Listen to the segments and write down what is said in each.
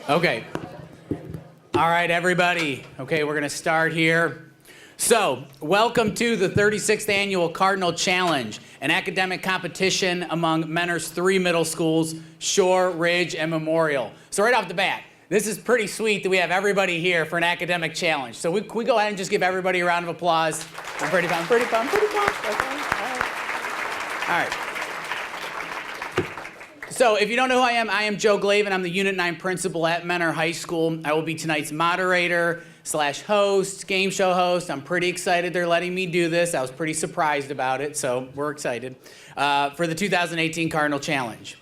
Okay. All right, everybody. Okay, we're going to start here. So, welcome to the 36th Annual Cardinal Challenge, an academic competition among Mentor's 3 middle schools, Shore, Ridge, and Memorial. So right off the bat, this is pretty sweet that we have everybody here for an academic challenge. So can we go ahead and just give everybody a round of applause? I'm pretty pumped. Okay, all right. So if you don't know who I am Joe Glavin. I'm the Unit 9 principal at Mentor High School. I will be tonight's moderator / host, game show host. I'm pretty excited they're letting me do this. I was pretty surprised about it, so we're excited for the 2018 Cardinal Challenge.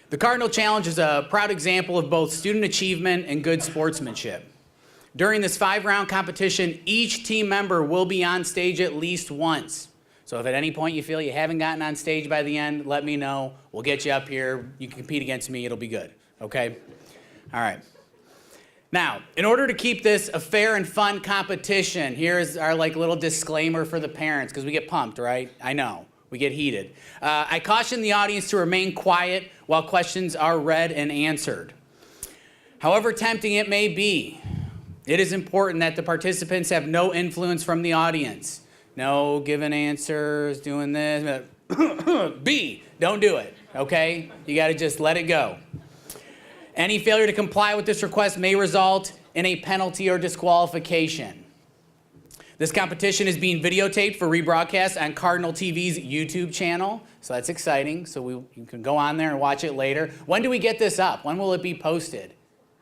The Cardinal Challenge is a proud example of both student achievement and good sportsmanship. During this 5-round competition, each team member will be on stage at least once. So if at any point you feel you haven't gotten on stage by the end, let me know. We'll get you up here. You can compete against me. It'll be good. Okay? All right. Now, in order to keep this a fair and fun competition, here's our little disclaimer for the parents, because we get pumped, right? I know. We get heated. I caution the audience to remain quiet while questions are read and answered. However tempting it may be, it is important that the participants have no influence from the audience. No giving answers, doing this. B, don't do it, okay? You got to just let it go. Any failure to comply with this request may result in a penalty or disqualification. This competition is being videotaped for rebroadcast on Cardinal TV's YouTube channel, so that's exciting. So you can go on there and watch it later. When do we get this up? When will it be posted?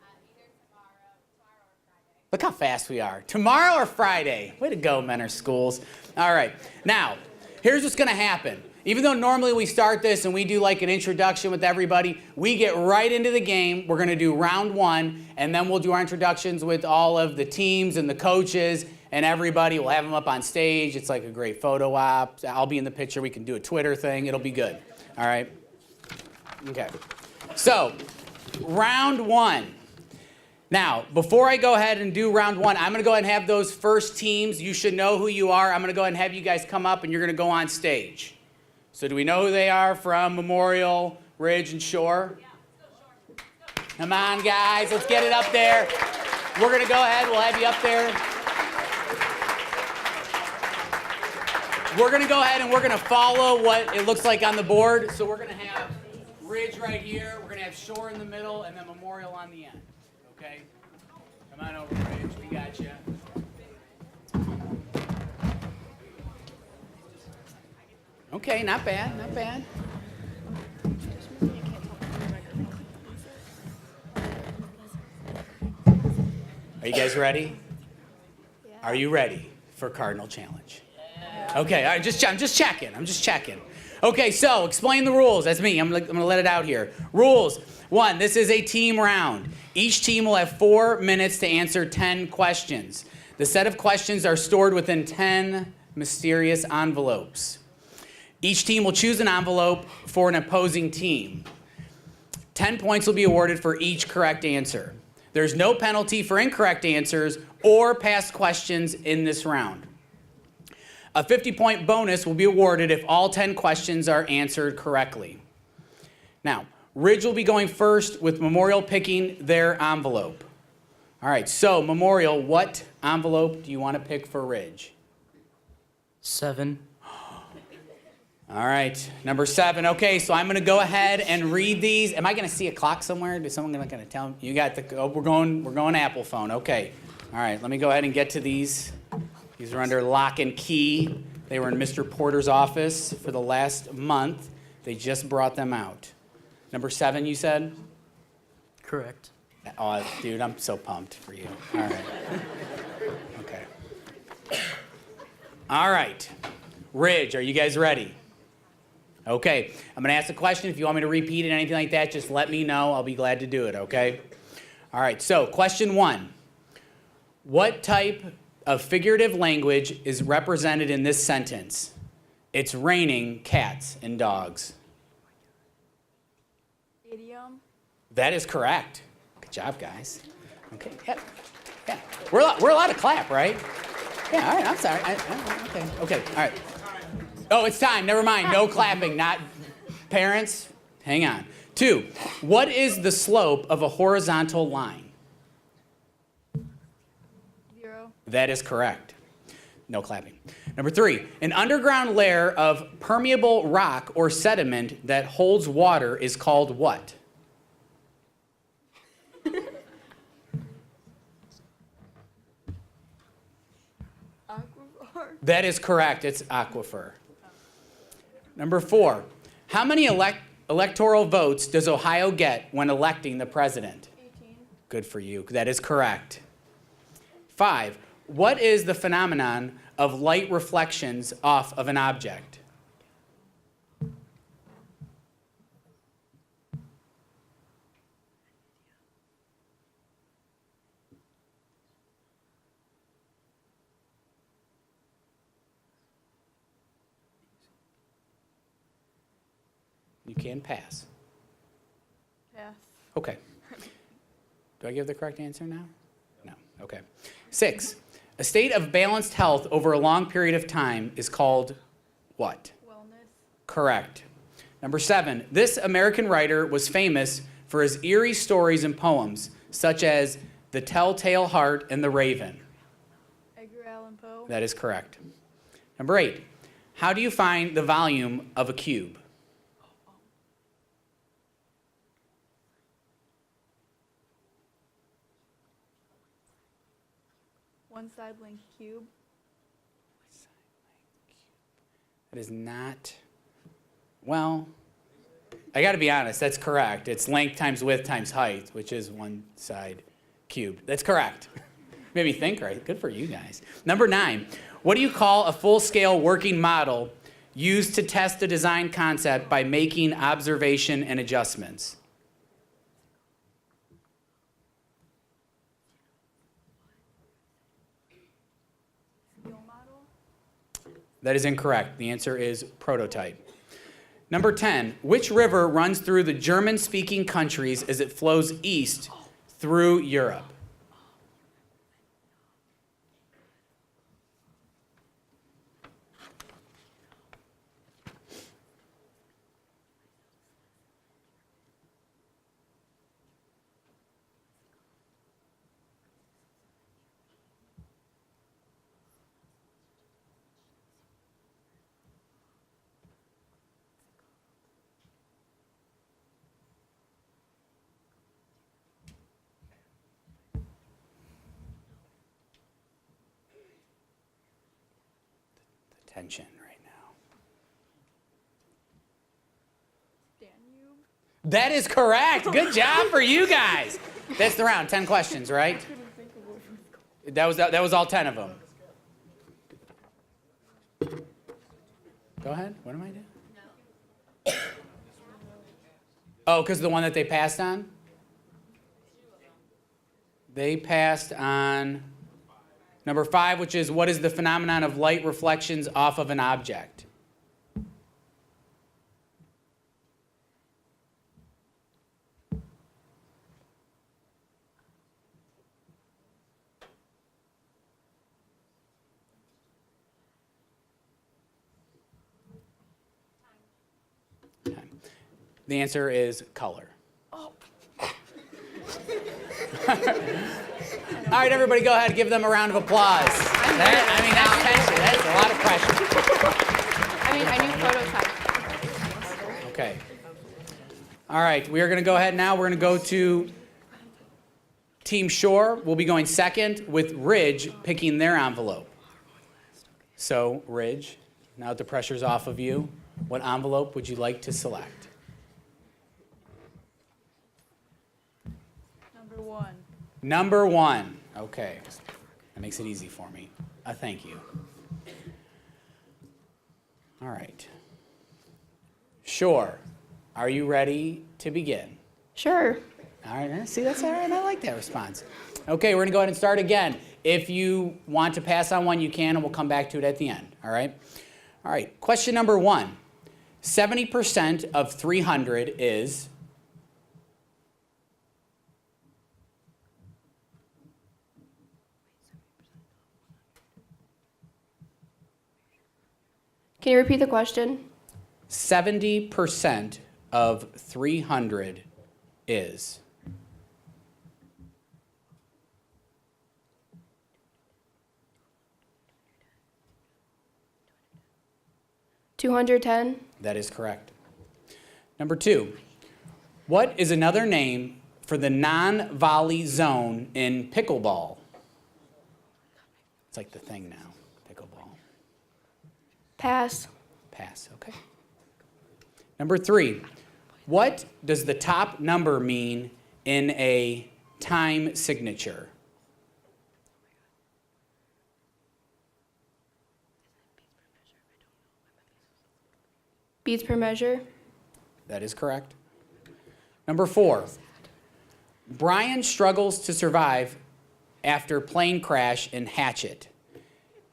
Either tomorrow or Friday. Look how fast we are. Tomorrow or Friday. Way to go, Mentor Schools. All right. Now, here's what's going to happen. Even though normally we start this and we do like an introduction with everybody, we get right into the game. We're going to do round 1, and then we'll do our introductions with all of the teams and the coaches and everybody. We'll have them up on stage. It's like a great photo op. I'll be in the picture. We can do a Twitter thing. It'll be good. All right? Okay. So, round 1. Now, before I go ahead and do round 1, I'm going to go ahead and have those first teams. You should know who you are. I'm going to go ahead and have you guys come up, and you're going to go on stage. So do we know who they are from Memorial, Ridge, and Shore? Yeah, let's go Shore. Come on, guys. Let's get it up there. We're going to go ahead. We'll have you up there. We're going to go ahead and we're going to follow what it looks like on the board. So we're going to have Ridge right here. We're going to have Shore in the middle, and then Memorial on the end. Okay? Come on over, Ridge. We got you. Okay, not bad, not bad. Are you guys ready? Yeah. Are you ready for Cardinal Challenge? Yeah. Okay, all right, I'm just checking. Okay, so explain the rules. That's me. I'm gonna let it out here. Rules. 1, this is a team round. Each team will have 4 minutes to answer 10 questions. The set of questions are stored within 10 mysterious envelopes. Each team will choose an envelope for an opposing team. 10 points will be awarded for each correct answer. There's no penalty for incorrect answers or past questions in this round. A 50-point bonus will be awarded if all 10 questions are answered correctly. Now, Ridge will be going first with Memorial picking their envelope. All right, so Memorial, what envelope do you want to pick for Ridge? 7. All right, number 7. Okay, so I'm going to go ahead and read these. Am I going to see a clock somewhere? Is someone going to tell me? You got the. Oh, we're going Apple phone. Okay. All right, let me go ahead and get to these. These are under lock and key. They were in Mr. Porter's office for the last month. They just brought them out. Number 7, you said? Correct. Oh, dude, I'm so pumped for you. All right. Okay. All right. Ridge, are you guys ready? Okay, I'm going to ask a question. If you want me to repeat it, anything like that, just let me know. I'll be glad to do it, okay? All right, so question 1. What type of figurative language is represented in this sentence? It's raining cats and dogs. Idiom. That is correct. Good job, guys. Okay, yeah. We're allowed to clap, right? Yeah, all right, I'm sorry. Okay, all right. Oh, it's time. Never mind. No clapping. Not parents. Hang on. 2, what is the slope of a horizontal line? 0. That is correct. No clapping. Number 3, an underground layer of permeable rock or sediment that holds water is called what? Aquifer. That is correct. It's aquifer. Number 4, how many electoral votes does Ohio get when electing the president? 18. Good for you. That is correct. 5, what is the phenomenon of light reflections off of an object? You can pass. Pass. Okay. Do I give the correct answer now? No. Okay. 6, a state of balanced health over a long period of time is called what? Wellness. Correct. Number 7, this American writer was famous for his eerie stories and poems, such as The Telltale Heart and The Raven. Edgar Allan Poe. That is correct. Number 8, how do you find the volume of a cube? One side length cube. That is not, well, I got to be honest, that's correct. It's length times width times height, which is one side cubed. That's correct. Made me think right. Good for you guys. Number 9, what do you call a full-scale working model used to test a design concept by making observation and adjustments? Skill model. That is incorrect. The answer is prototype. Number 10, which river runs through the German-speaking countries as it flows east through Europe? Tension right now. Danube. That is correct. Good job for you guys. That's the round. 10 questions, right? That was all 10 of them. Go ahead. What am I doing? No. Oh, because the one that they passed on? They passed on number 5, which is what is the phenomenon of light reflections off of an object? Okay. The answer is color. Oh. All right, everybody, go ahead. Give them a round of applause. That's tension. That's a lot of pressure. I knew prototype. Okay. All right, we are going to go ahead now. We're going to go to Team Shore. We'll be going second with Ridge picking their envelope. So, Ridge, now that the pressure's off of you, what envelope would you like to select? Number 1. Number 1. Okay. That makes it easy for me. Thank you. All right. Shore, are you ready to begin? Sure. All right. See, that's all right. I like that response. Okay, we're going to go ahead and start again. If you want to pass on one, you can, and we'll come back to it at the end. All right? All right. Question number 1. 70% of 300 is? Can you repeat the question? 70% of 300 is? $210. That is correct. Number 2, what is another name for the non-volley zone in pickleball? It's like the thing now, pickleball. Pass. Pass, okay. Number 3, what does the top number mean in a time signature? Beats per measure. That is correct. Number 4, Brian struggles to survive after plane crash in Hatchet.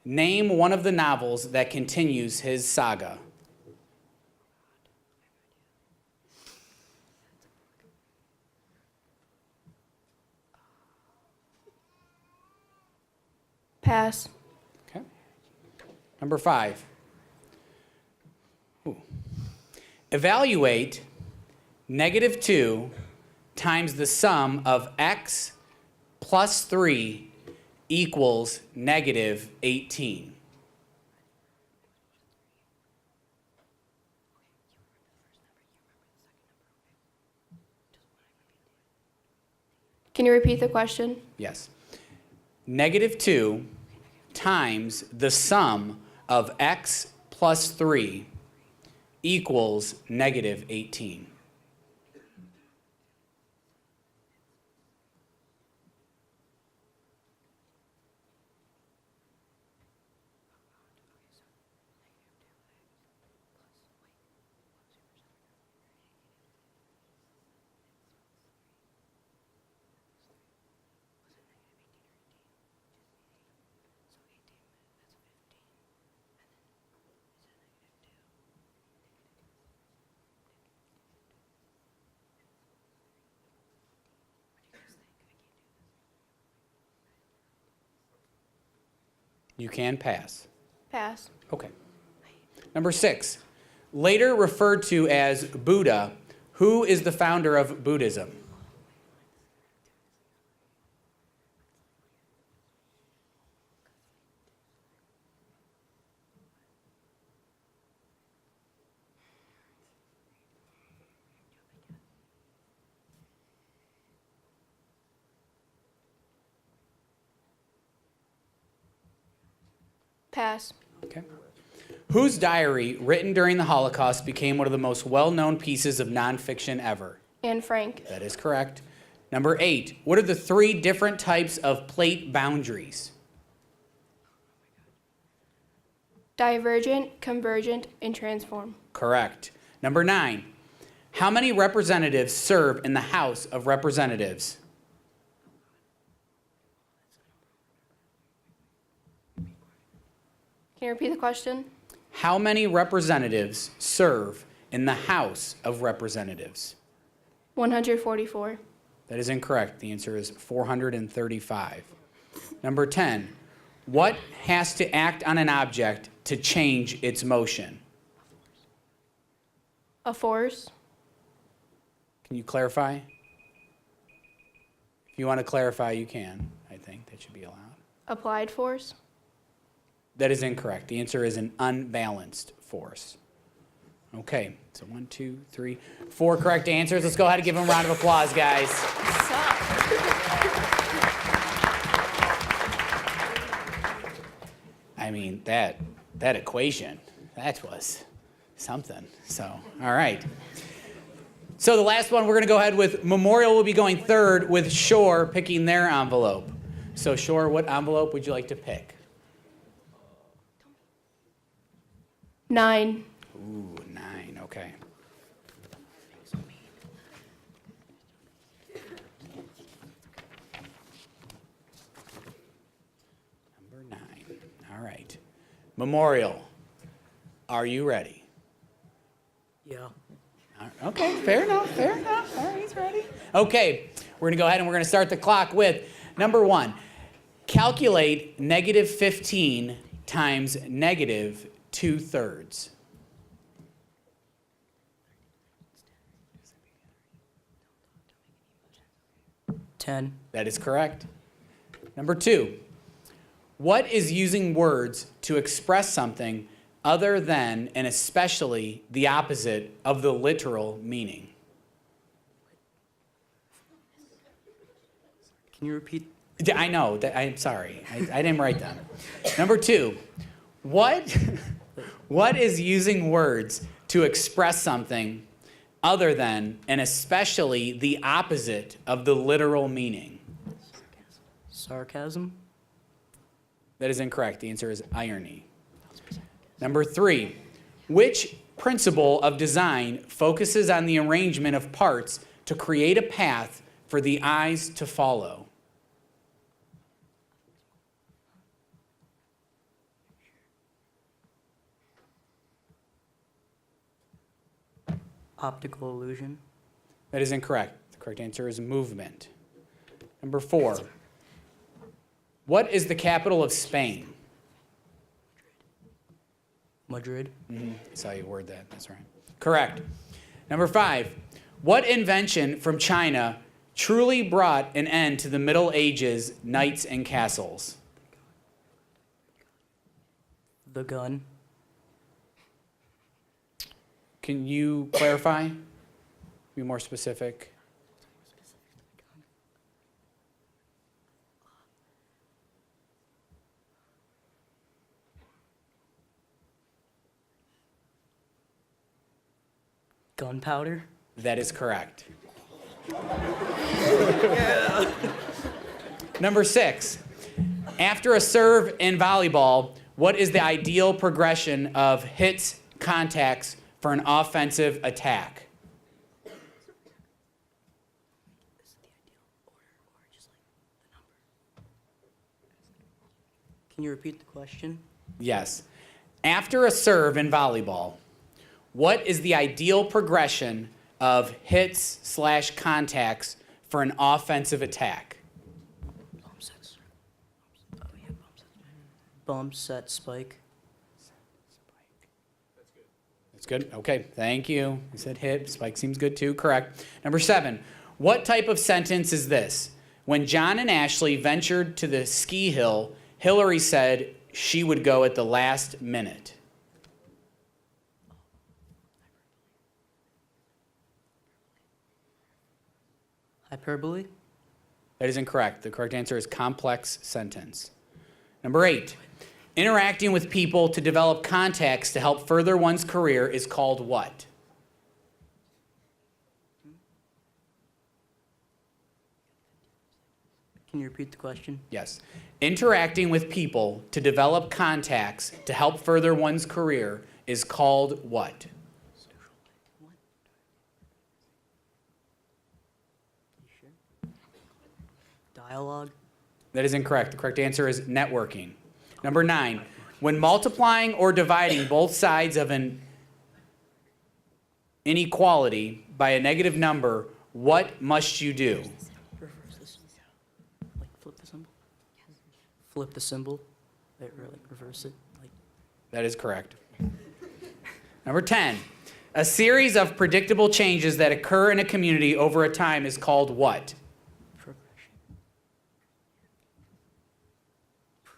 Name one of the novels that continues his saga. Pass. Okay. Number 5. Evaluate -2 times the sum of x plus 3 equals -18. Can you repeat the question? Yes. -2 times the sum of x plus 3 equals -18. You can pass. Pass. Okay. Number 6, later referred to as Buddha, who is the founder of Buddhism? Pass. Okay. Whose diary, written during the Holocaust, became one of the most well-known pieces of nonfiction ever? Anne Frank. That is correct. Number 8, what are the 3 different types of plate boundaries? Divergent, convergent, and transform. Correct. Number 9, how many representatives serve in the House of Representatives? Can you repeat the question? How many representatives serve in the House of Representatives? 144. That is incorrect. The answer is 435. Number 10, what has to act on an object to change its motion? A force. Can you clarify? If you want to clarify, you can. I think that should be allowed. Applied force. That is incorrect. The answer is an unbalanced force. Okay, so 1, 2, 3, 4 correct answers. Let's go ahead and give them a round of applause, guys. What's up? I mean, that equation, that was something. So, all right. So the last one, we're going to go ahead with Memorial will be going third with Shore picking their envelope. So Shore, what envelope would you like to pick? 9. Ooh, 9, okay. Number 9, all right. Memorial, are you ready? Yeah. Okay, fair enough, fair enough. All right, he's ready. Okay, we're going to go ahead and we're going to start the clock with number 1. Calculate -15 times -2/3. 10. That is correct. Number 2, what is using words to express something other than and especially the opposite of the literal meaning? Can you repeat? I know, I'm sorry, I didn't write them. Number 2, what is using words to express something other than and especially the opposite of the literal meaning? Sarcasm? That is incorrect. The answer is irony. Number 3, which principle of design focuses on the arrangement of parts to create a path for the eyes to follow? Optical illusion? That is incorrect. The correct answer is movement. Number 4, what is the capital of Spain? Madrid? That's how you word that. That's right. Correct. Number 5, what invention from China truly brought an end to the Middle Ages knights and castles? The gun? Can you clarify? Be more specific. Gunpowder? That is correct. Number 6, after a serve in volleyball, what is the ideal progression of hits, contacts for an offensive attack? Can you repeat the question? Yes. After a serve in volleyball, what is the ideal progression of hits/contacts for an offensive attack? Bump sets. Oh, yeah, bump sets. Bump, set, spike. That's good. Okay, thank you. You said hit. Spike seems good too. Correct. Number 7, what type of sentence is this? When John and Ashley ventured to the ski hill, Hillary said she would go at the last minute. Hyperbole? That is incorrect. The correct answer is complex sentence. Number 8, interacting with people to develop contacts to help further one's career is called what? Can you repeat the question? Yes. Interacting with people to develop contacts to help further one's career is called what? Dialogue? That is incorrect. The correct answer is networking. Number 9, when multiplying or dividing both sides of an inequality by a negative number, what must you do? Reverse this. Like flip the symbol? Flip the symbol? Or like reverse it? Like That is correct. Number 10, a series of predictable changes that occur in a community over a time is called what?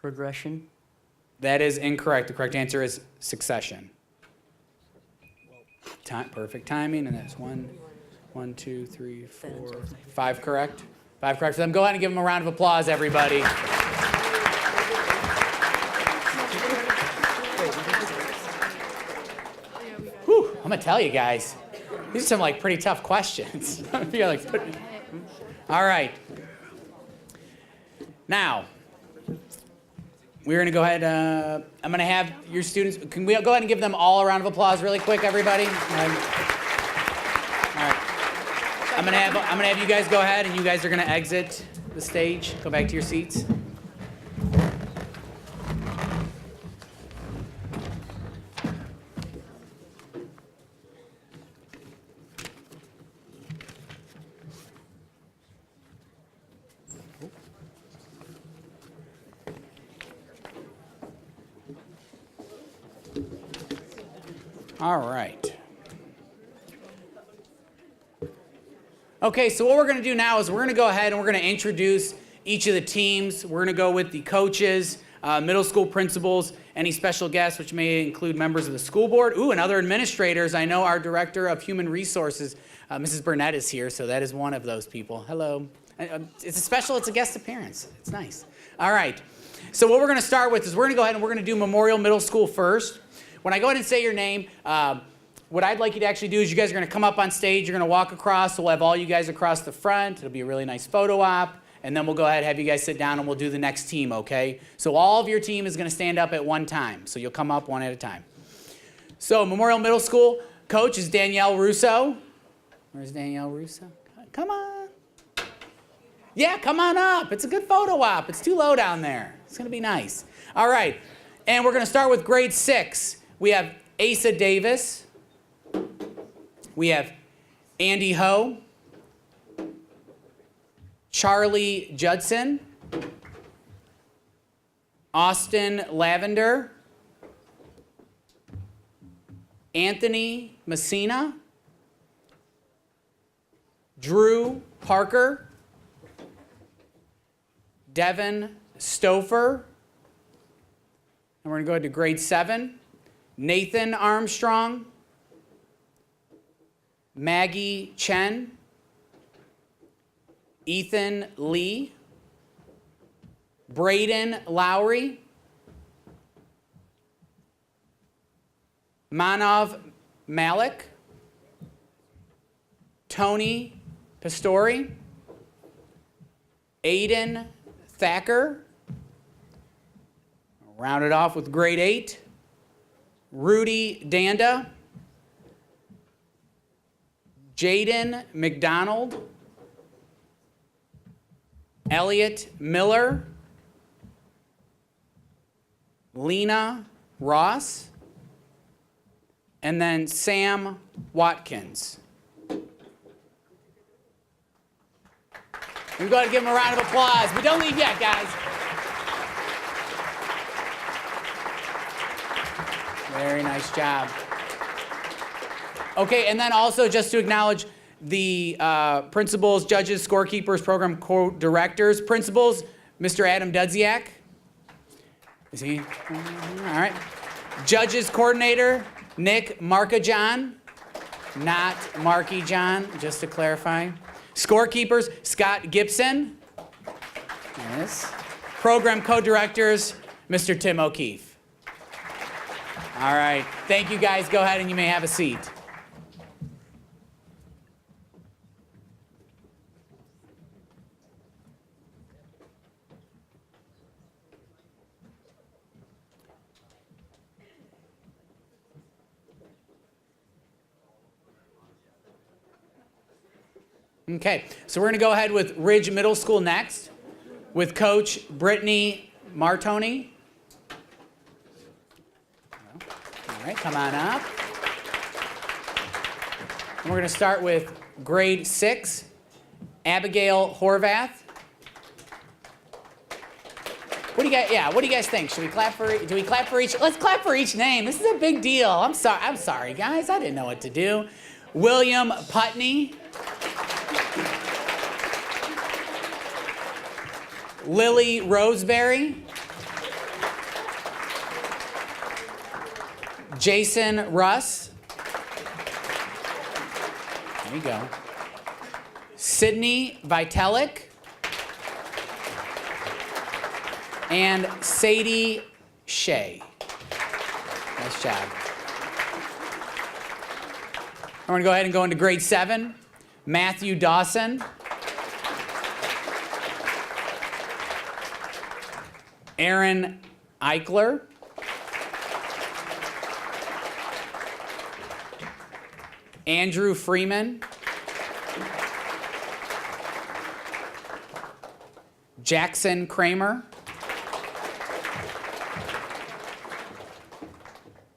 progression? That is incorrect. The correct answer is succession. Perfect timing, and that's 1, 2, 3, 4, 5 correct. 5 correct for them. Go ahead and give them a round of applause, everybody. Whew, I'm gonna tell you guys, these are some like pretty tough questions. You're like, all right. Now, we're gonna go ahead. I'm gonna have your students. Can we go ahead and give them all a round of applause, really quick, everybody? All right. I'm gonna have you guys go ahead, and you guys are gonna exit the stage. Go back to your seats. All right. Okay, so what we're going to do now is we're going to go ahead and we're going to introduce each of the teams. We're going to go with the coaches, middle school principals, any special guests, which may include members of the school board. Ooh, and other administrators. I know our Director of Human Resources, Mrs. Burnett, is here, so that is one of those people. Hello. It's a guest appearance. It's nice. All right. So what we're going to start with is we're going to go ahead and we're going to do Memorial Middle School first. When I go ahead and say your name, what I'd like you to actually do is you guys are going to come up on stage. You're going to walk across. So we'll have all you guys across the front. It'll be a really nice photo op. And then we'll go ahead and have you guys sit down and we'll do the next team, okay? So all of your team is going to stand up at one time. So you'll come up one at a time. So Memorial Middle School coach is Danielle Russo. Where's Danielle Russo? Come on. Yeah, come on up. It's a good photo op. It's too low down there. It's going to be nice. All right. And we're going to start with grade 6. We have Asa Davis. We have Andy Ho. Charlie Judson. Austin Lavender. Anthony Messina. Drew Parker. Devin Stouffer. And we're going to go to grade 7. Nathan Armstrong. Maggie Chen. Ethan Lee. Braden Lowry. Manav Malik. Tony Pastori. Aiden Thacker. Round it off with grade 8. Rudy Danda. Jaden McDonald. Elliot Miller. Lena Ross. And then Sam Watkins. We've got to give them a round of applause. But don't leave yet, guys. Very nice job. Okay, and then also just to acknowledge the principals, judges, scorekeepers, program co-directors. Principals, Mr. Adam Dudziak. Is he? All right. Judges coordinator, Nick Markajohn. Not Marky John, just to clarify. Scorekeepers, Scott Gibson. Yes. Program co-directors, Mr. Tim O'Keefe. All right. Thank you, guys. Go ahead and you may have a seat. Okay, so we're going to go ahead with Ridge Middle School next with Coach Brittany Martoni. All right, come on up. And we're going to start with grade 6, Abigail Horvath. What do you guys? Yeah, what do you guys think? Should we clap for? Do we clap for each? Let's clap for each name. This is a big deal. I'm sorry, guys. I didn't know what to do. William Putney. Lily Roseberry. Jason Russ. There you go. Sydney Vitalik. And Sadie Shea. Nice job. I'm going to go ahead and go into grade 7. Matthew Dawson. Aaron Eichler. Andrew Freeman. Jackson Kramer.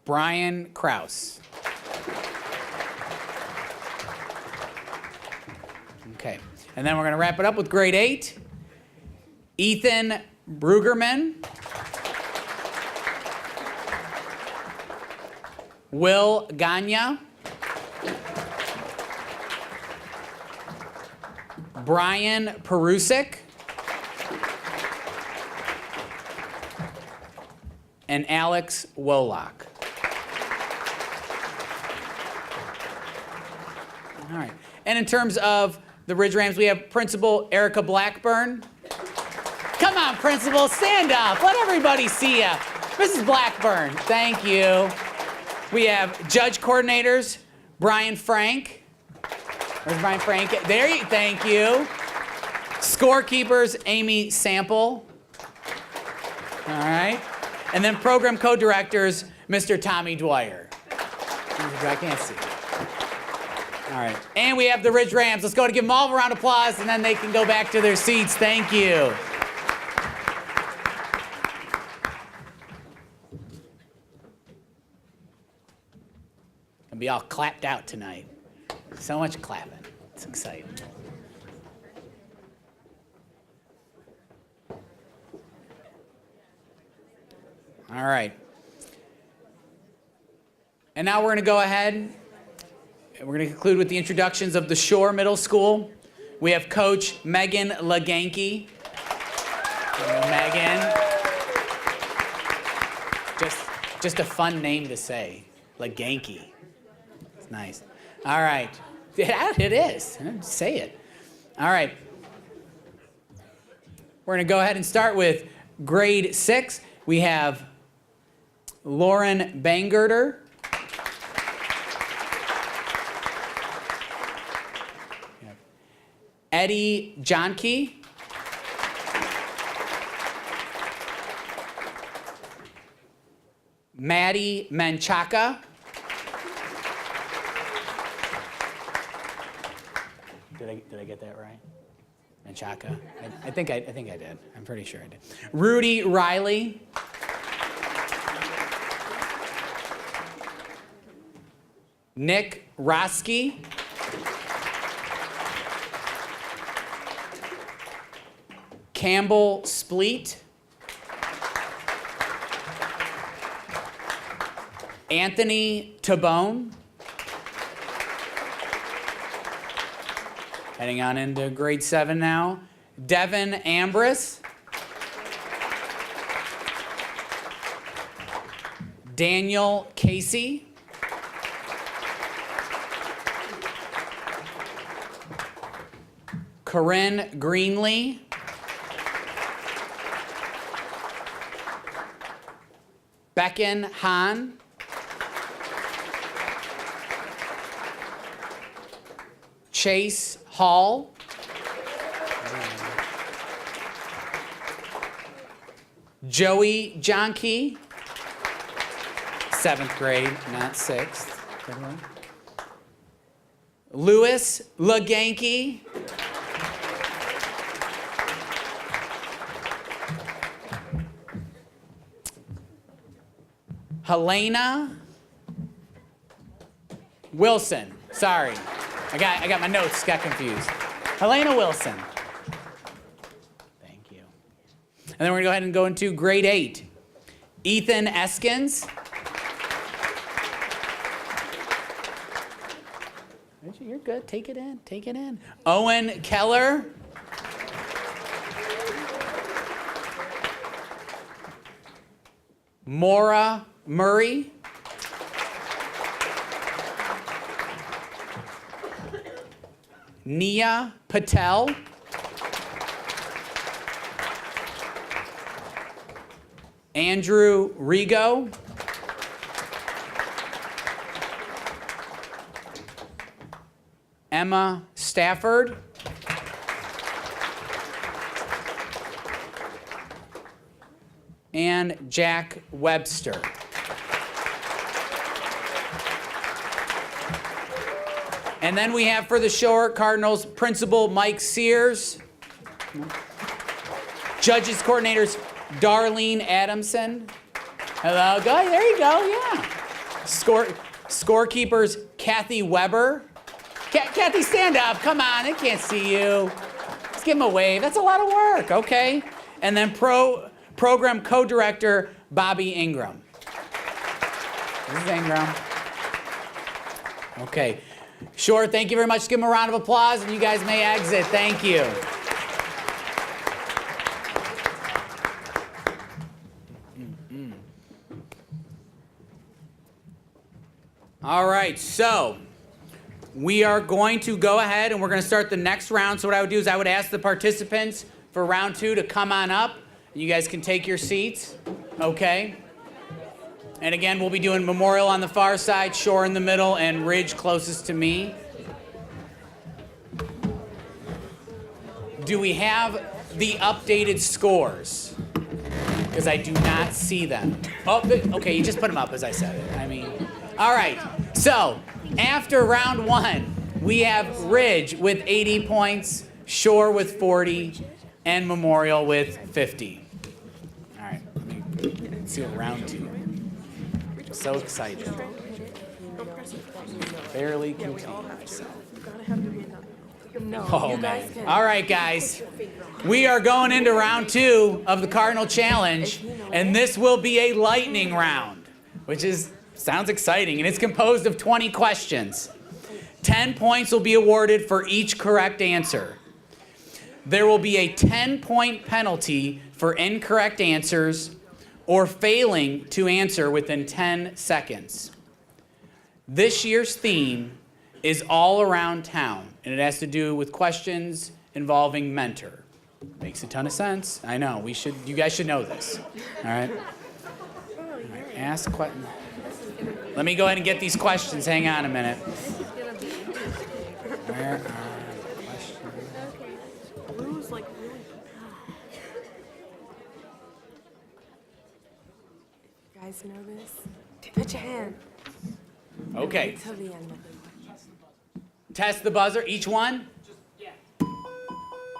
Brian Kraus. Okay, and then we're going to wrap it up with grade 8. Ethan Brugerman. Will Ganya. Brian Perusik. And Alex Wolock. All right. And in terms of the Ridge Rams, we have Principal Erica Blackburn. Come on, Principal, stand up. Let everybody see you. Mrs. Blackburn, thank you. We have Judge Coordinators, Brian Frank. Where's Brian Frank? There you, thank you. Scorekeepers, Amy Sample. All right. And then Program Co-Directors, Mr. Tommy Dwyer. I can't see. All right. And we have the Ridge Rams. Let's go to give them all a round of applause, and then they can go back to their seats. Thank you. Gonna be all clapped out tonight. So much clapping. It's exciting. All right. And now we're going to go ahead and we're going to conclude with the introductions of the Shore Middle School. We have Coach Megan Leganke. Megan. Just a fun name to say. Leganke. It's nice. All right. Yeah, it is. Say it. All right. We're going to go ahead and start with grade 6. We have Lauren Bangerter. Eddie Johnke. Maddie Menchaca. Did I get that right? Menchaca? I think I did. I'm pretty sure I did. Rudy Riley. Nick Roski. Campbell Spleet. Anthony Tabone. Heading on into grade 7 now. Devin Ambrose. Daniel Casey. Corinne Greenlee. Becken Hahn. Chase Hall. Joey Johnke. 7th grade, not 6th. Good one. Louis Leganke. Helena Wilson. Sorry. I got my notes, got confused. Helena Wilson. Thank you. And then we're going to go ahead and go into grade 8. Ethan Eskins. You're good. Take it in. Take it in. Owen Keller. Maura Murray. Nia Patel. Andrew Rigo. Emma Stafford. And Jack Webster. And then we have for the Shore Cardinals, Principal Mike Sears. Judges, coordinators, Darlene Adamson. Hello, go, there you go, yeah. Scorekeepers, Kathy Weber. Kathy, stand up, come on, they can't see you. Let's give them a wave, that's a lot of work, okay? And then Program Co-Director, Bobby Ingram. This is Ingram. Okay. Sure, thank you very much. Give them a round of applause, and you guys may exit. Thank you. All right, so we are going to go ahead and we're going to start the next round. So what I would do is I would ask the participants for round 2 to come on up. You guys can take your seats, okay? And again, we'll be doing Memorial on the far side, Shore in the middle, and Ridge closest to me. Do we have the updated scores? Because I do not see them. Oh, okay, you just put them up as I said it. I mean, all right. So after round 1, we have Ridge with 80 points, Shore with 40, and Memorial with 50. All right, let me see what round 2. So excited. Barely contain myself. Oh, man. All right, guys. We are going into round 2 of the Cardinal Challenge, and this will be a lightning round, which sounds exciting, and it's composed of 20 questions. 10 points will be awarded for each correct answer. There will be a 10-point penalty for incorrect answers or failing to answer within 10 seconds. This year's theme is all around town, and it has to do with questions involving mentor. Makes a ton of sense. I know. You guys should know this. All right? Ask questions. Let me go ahead and get these questions. Hang on a minute. Where are the questions? Blue's like really. You guys know this? Put your hand. Okay. Till the end. Test the buzzer. Each one?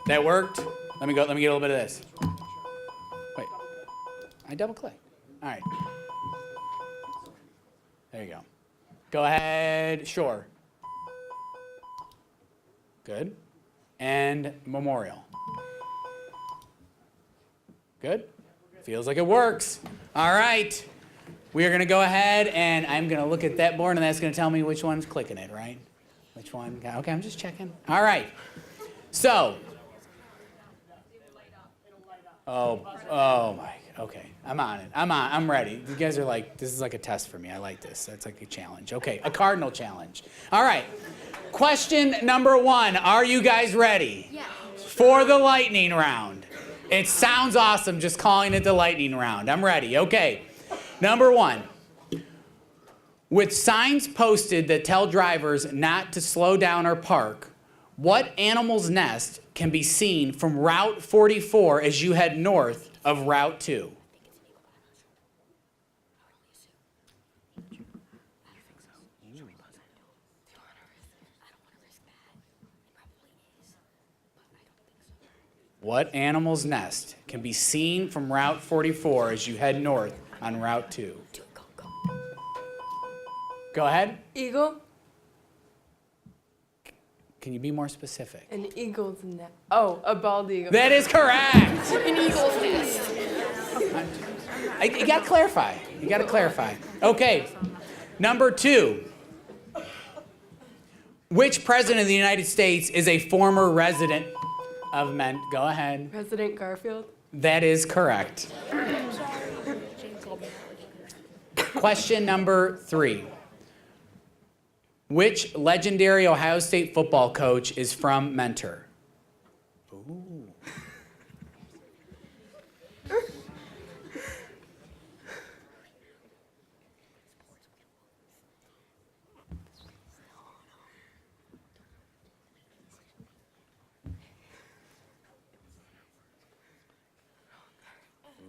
That worked? Let me get a little bit of this. Wait. I double clicked. All right. There you go. Go ahead. Shore. Good. And Memorial. Good. Feels like it works. All right. We are going to go ahead, and I'm going to look at that board, and that's going to tell me which one's clicking it, right? Which one? Okay, I'm just checking. All right. So. Oh my. Okay, I'm on it. I'm ready. You guys are like, this is like a test for me. I like this. That's like a challenge. Okay, a Cardinal challenge. All right. Question number 1. Are you guys ready? Yeah. For the lightning round. It sounds awesome just calling it the lightning round. I'm ready. Okay. Number 1. With signs posted that tell drivers not to slow down or park, what animal's nest can be seen from Route 44 as you head north of Route 2? What animal's nest can be seen from Route 44 as you head north on Route 2? Go ahead. Eagle? Can you be more specific? An eagle's nest. Oh, a bald eagle. That is correct. An eagle's nest. You got to clarify. You got to clarify. Okay. Number 2. Which president of the United States is a former resident of Men? Go ahead. President Garfield? That is correct. Question number 3. Which legendary Ohio State football coach is from Mentor? Ooh.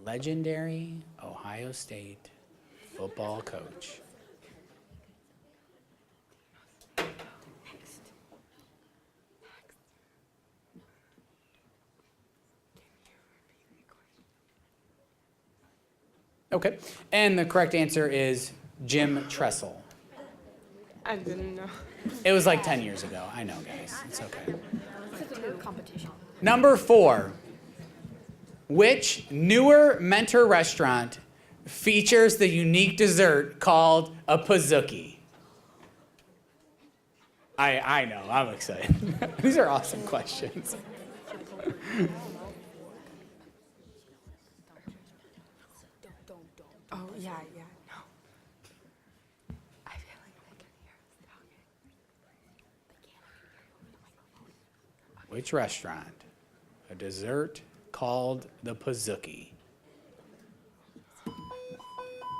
Legendary Ohio State football coach. Okay, and the correct answer is Jim Tressel. I didn't know. It was like 10 years ago. I know, guys. It's okay. Number 4. Which newer Mentor restaurant features the unique dessert called a pizookie? I know. I'm excited. These are awesome questions. Oh, yeah. No. I feel like they can hear us talking. Which restaurant? A dessert called the Pizookie.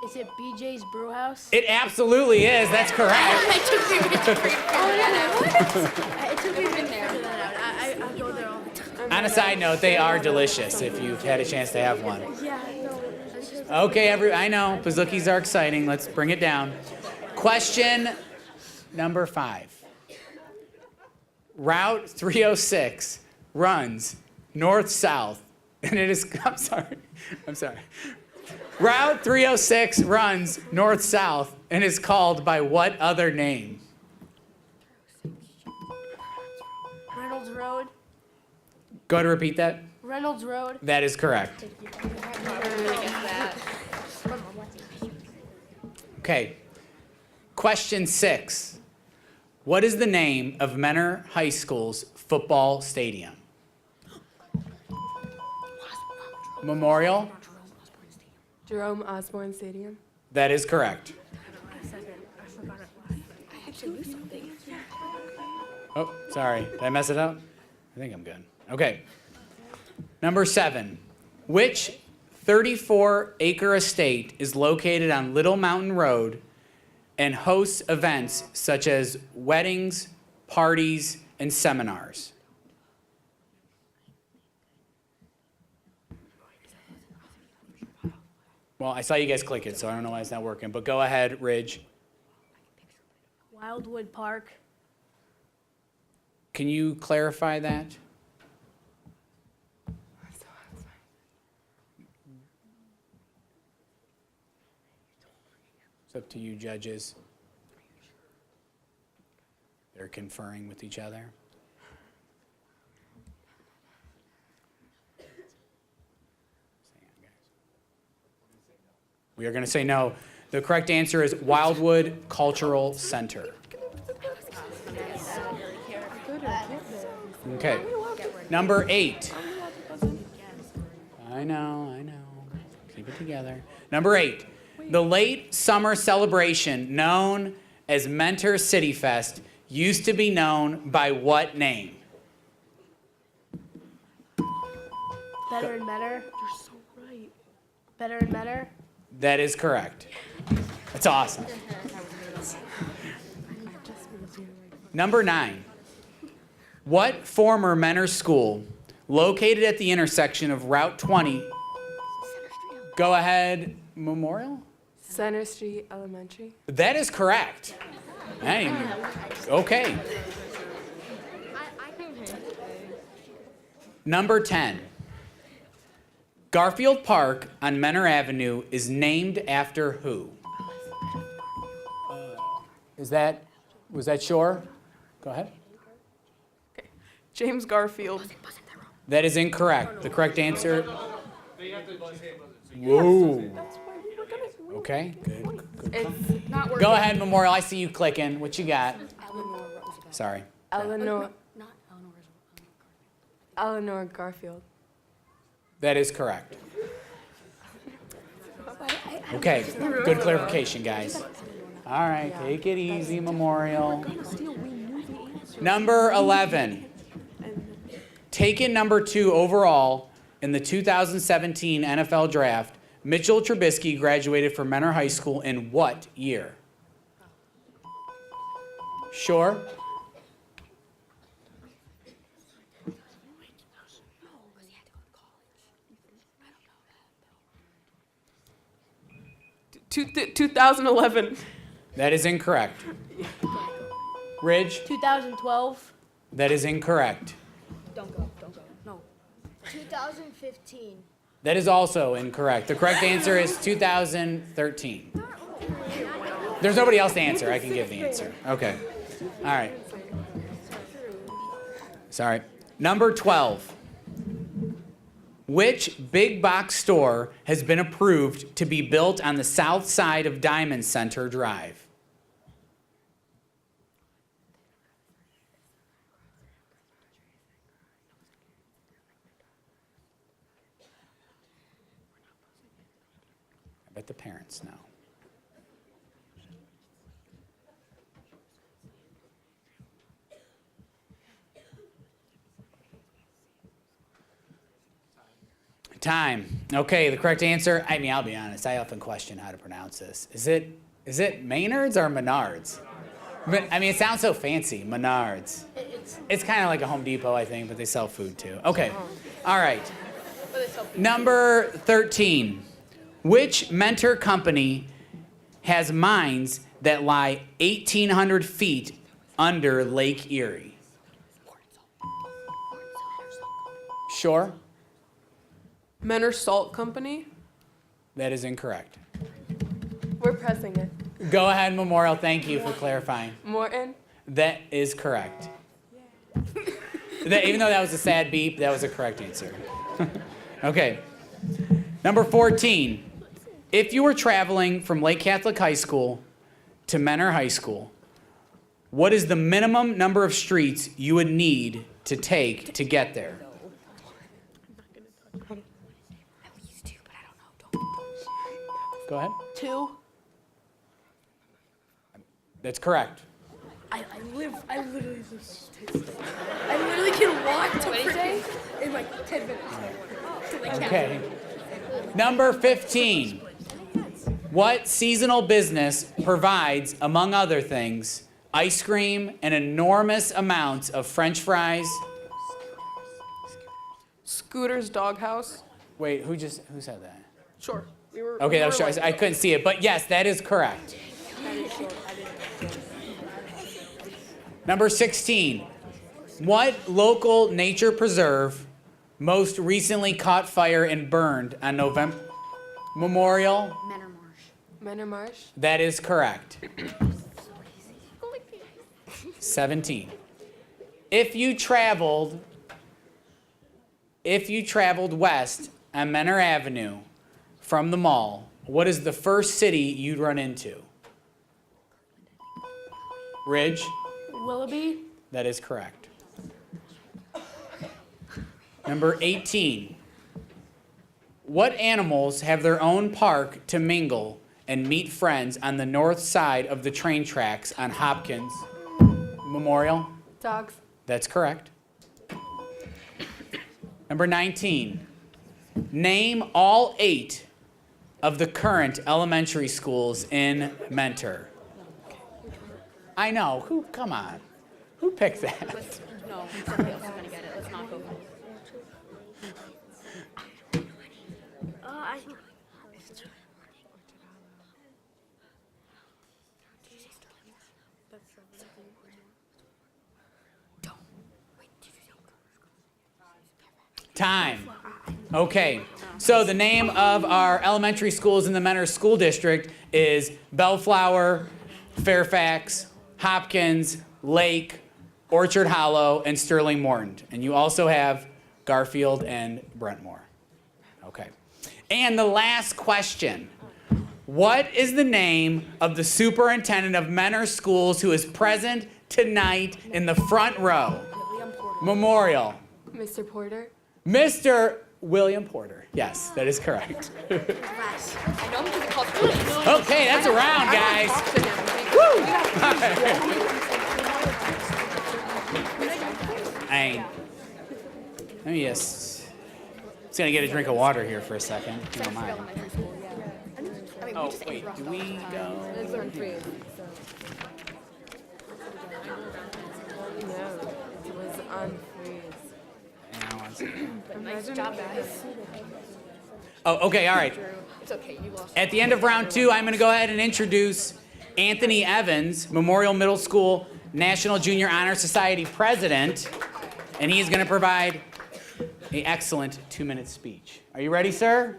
Is it BJ's Brewhouse? It absolutely is. That's correct. It took me a minute to figure that out. I go there all the time. On a side note, they are delicious if you've had a chance to have one. Yeah, no. Okay, I know. Pizookies are exciting. Let's bring it down. Question number 5. Route 306 runs north-south, and it is, I'm sorry. Route 306 runs north-south and is called by what other name? Reynolds Road. Go ahead and repeat that. Reynolds Road. That is correct. Okay. Question 6. What is the name of Menor High School's football stadium? Memorial? Jerome Osborne Stadium. That is correct. Oh, sorry. Did I mess it up? I think I'm good. Okay. Number 7. Which 34-acre estate is located on Little Mountain Road and hosts events such as weddings, parties, and seminars? Well, I saw you guys click it, so I don't know why it's not working, but go ahead, Ridge. Wildwood Park. Can you clarify that? It's up to you, judges. They're conferring with each other. We are going to say no. The correct answer is Wildwood Cultural Center. Okay. Number 8. I know. Keep it together. Number 8. The late summer celebration known as Mentor City Fest used to be known by what name? Better and Better. You're so right. Better and Better. That is correct. That's awesome. Number 9. What former Menor school, located at the intersection of Route 20, go ahead, Memorial? Center Street Elementary. That is correct. Okay. Number 10. Garfield Park on Menor Avenue is named after who? Was that Shore? Go ahead. James Garfield. That is incorrect. The correct answer. Whoa. Okay, good. It's not working. Go ahead, Memorial. I see you clicking. What you got? Sorry. Eleanor Garfield. That is correct. Okay, good clarification, guys. All right, take it easy, Memorial. Number 11. Taken number 2 overall in the 2017 NFL Draft, Mitchell Trubisky graduated from Menor High School in what year? Sure. Two- 2011. That is incorrect. Ridge? 2012. That is incorrect. Don't go. No. 2015. That is also incorrect. The correct answer is 2013. There's nobody else to answer. I can give the answer. Okay. All right. Sorry. Number 12. Which big box store has been approved to be built on the south side of Diamond Center Drive? Let the parents know. Time. Okay, the correct answer, I mean, I'll be honest, I often question how to pronounce this. Is it Maynard's or Menards? But, I mean, it sounds so fancy, Menards. It's kind of like a Home Depot, I think, but they sell food too. Okay, all right. Number 13. Which mentor company has mines that lie 1,800 feet under Lake Erie? Sure? Menor Salt Company. That is incorrect. We're pressing it. Go ahead, Memorial. Thank you for clarifying. Morton. That is correct. Even though that was a sad beep, that was a correct answer. Okay. Number 14. If you were traveling from Lake Catholic High School to Menor High School, what is the minimum number of streets you would need to take to get there? Go ahead. 2. That's correct. I literally can walk to freaking in like 10 minutes. To the Okay. Number 15. What seasonal business provides, among other things, ice cream and enormous amounts of French fries? Scooter's Doghouse. Wait, who said that? Sure. Okay, that was short. I couldn't see it, but yes, that is correct. Number 16. What local nature preserve most recently caught fire and burned on November Memorial? Manor Marsh. Menor Marsh. That is correct. 17. If you traveled west on Menor Avenue from the mall, what is the first city you'd run into? Ridge? Willoughby. That is correct. Number 18. What animals have their own park to mingle and meet friends on the north side of the train tracks on Hopkins Memorial? Dogs. That's correct. Number 19. Name all 8 of the current elementary schools in Mentor. I know. Come on. Who picked that? No, somebody else is gonna get it. Let's not go. Time. Okay. So the name of our elementary schools in the Mentor School District is Bellflower, Fairfax, Hopkins, Lake, Orchard Hollow, and Sterling Morton. And you also have Garfield and Brentmore. Okay. And the last question. What is the name of the superintendent of Mentor Schools who is present tonight in the front row? Memorial. Mr. Porter. Mr. William Porter. Yes, that is correct. I know because it calls police. Okay, that's a round, guys. Let me just gonna get a drink of water here for a second. If you don't mind. Oh, wait, do we go? It's on freeze. No, it was on freeze. Hang on one second. Nice job, guys. Oh, okay, all right. It's okay. You lost. At the end of round 2, I'm gonna go ahead and introduce Anthony Evans, Memorial Middle School National Junior Honor Society president, and he is gonna provide an excellent 2-minute speech. Are you ready, sir?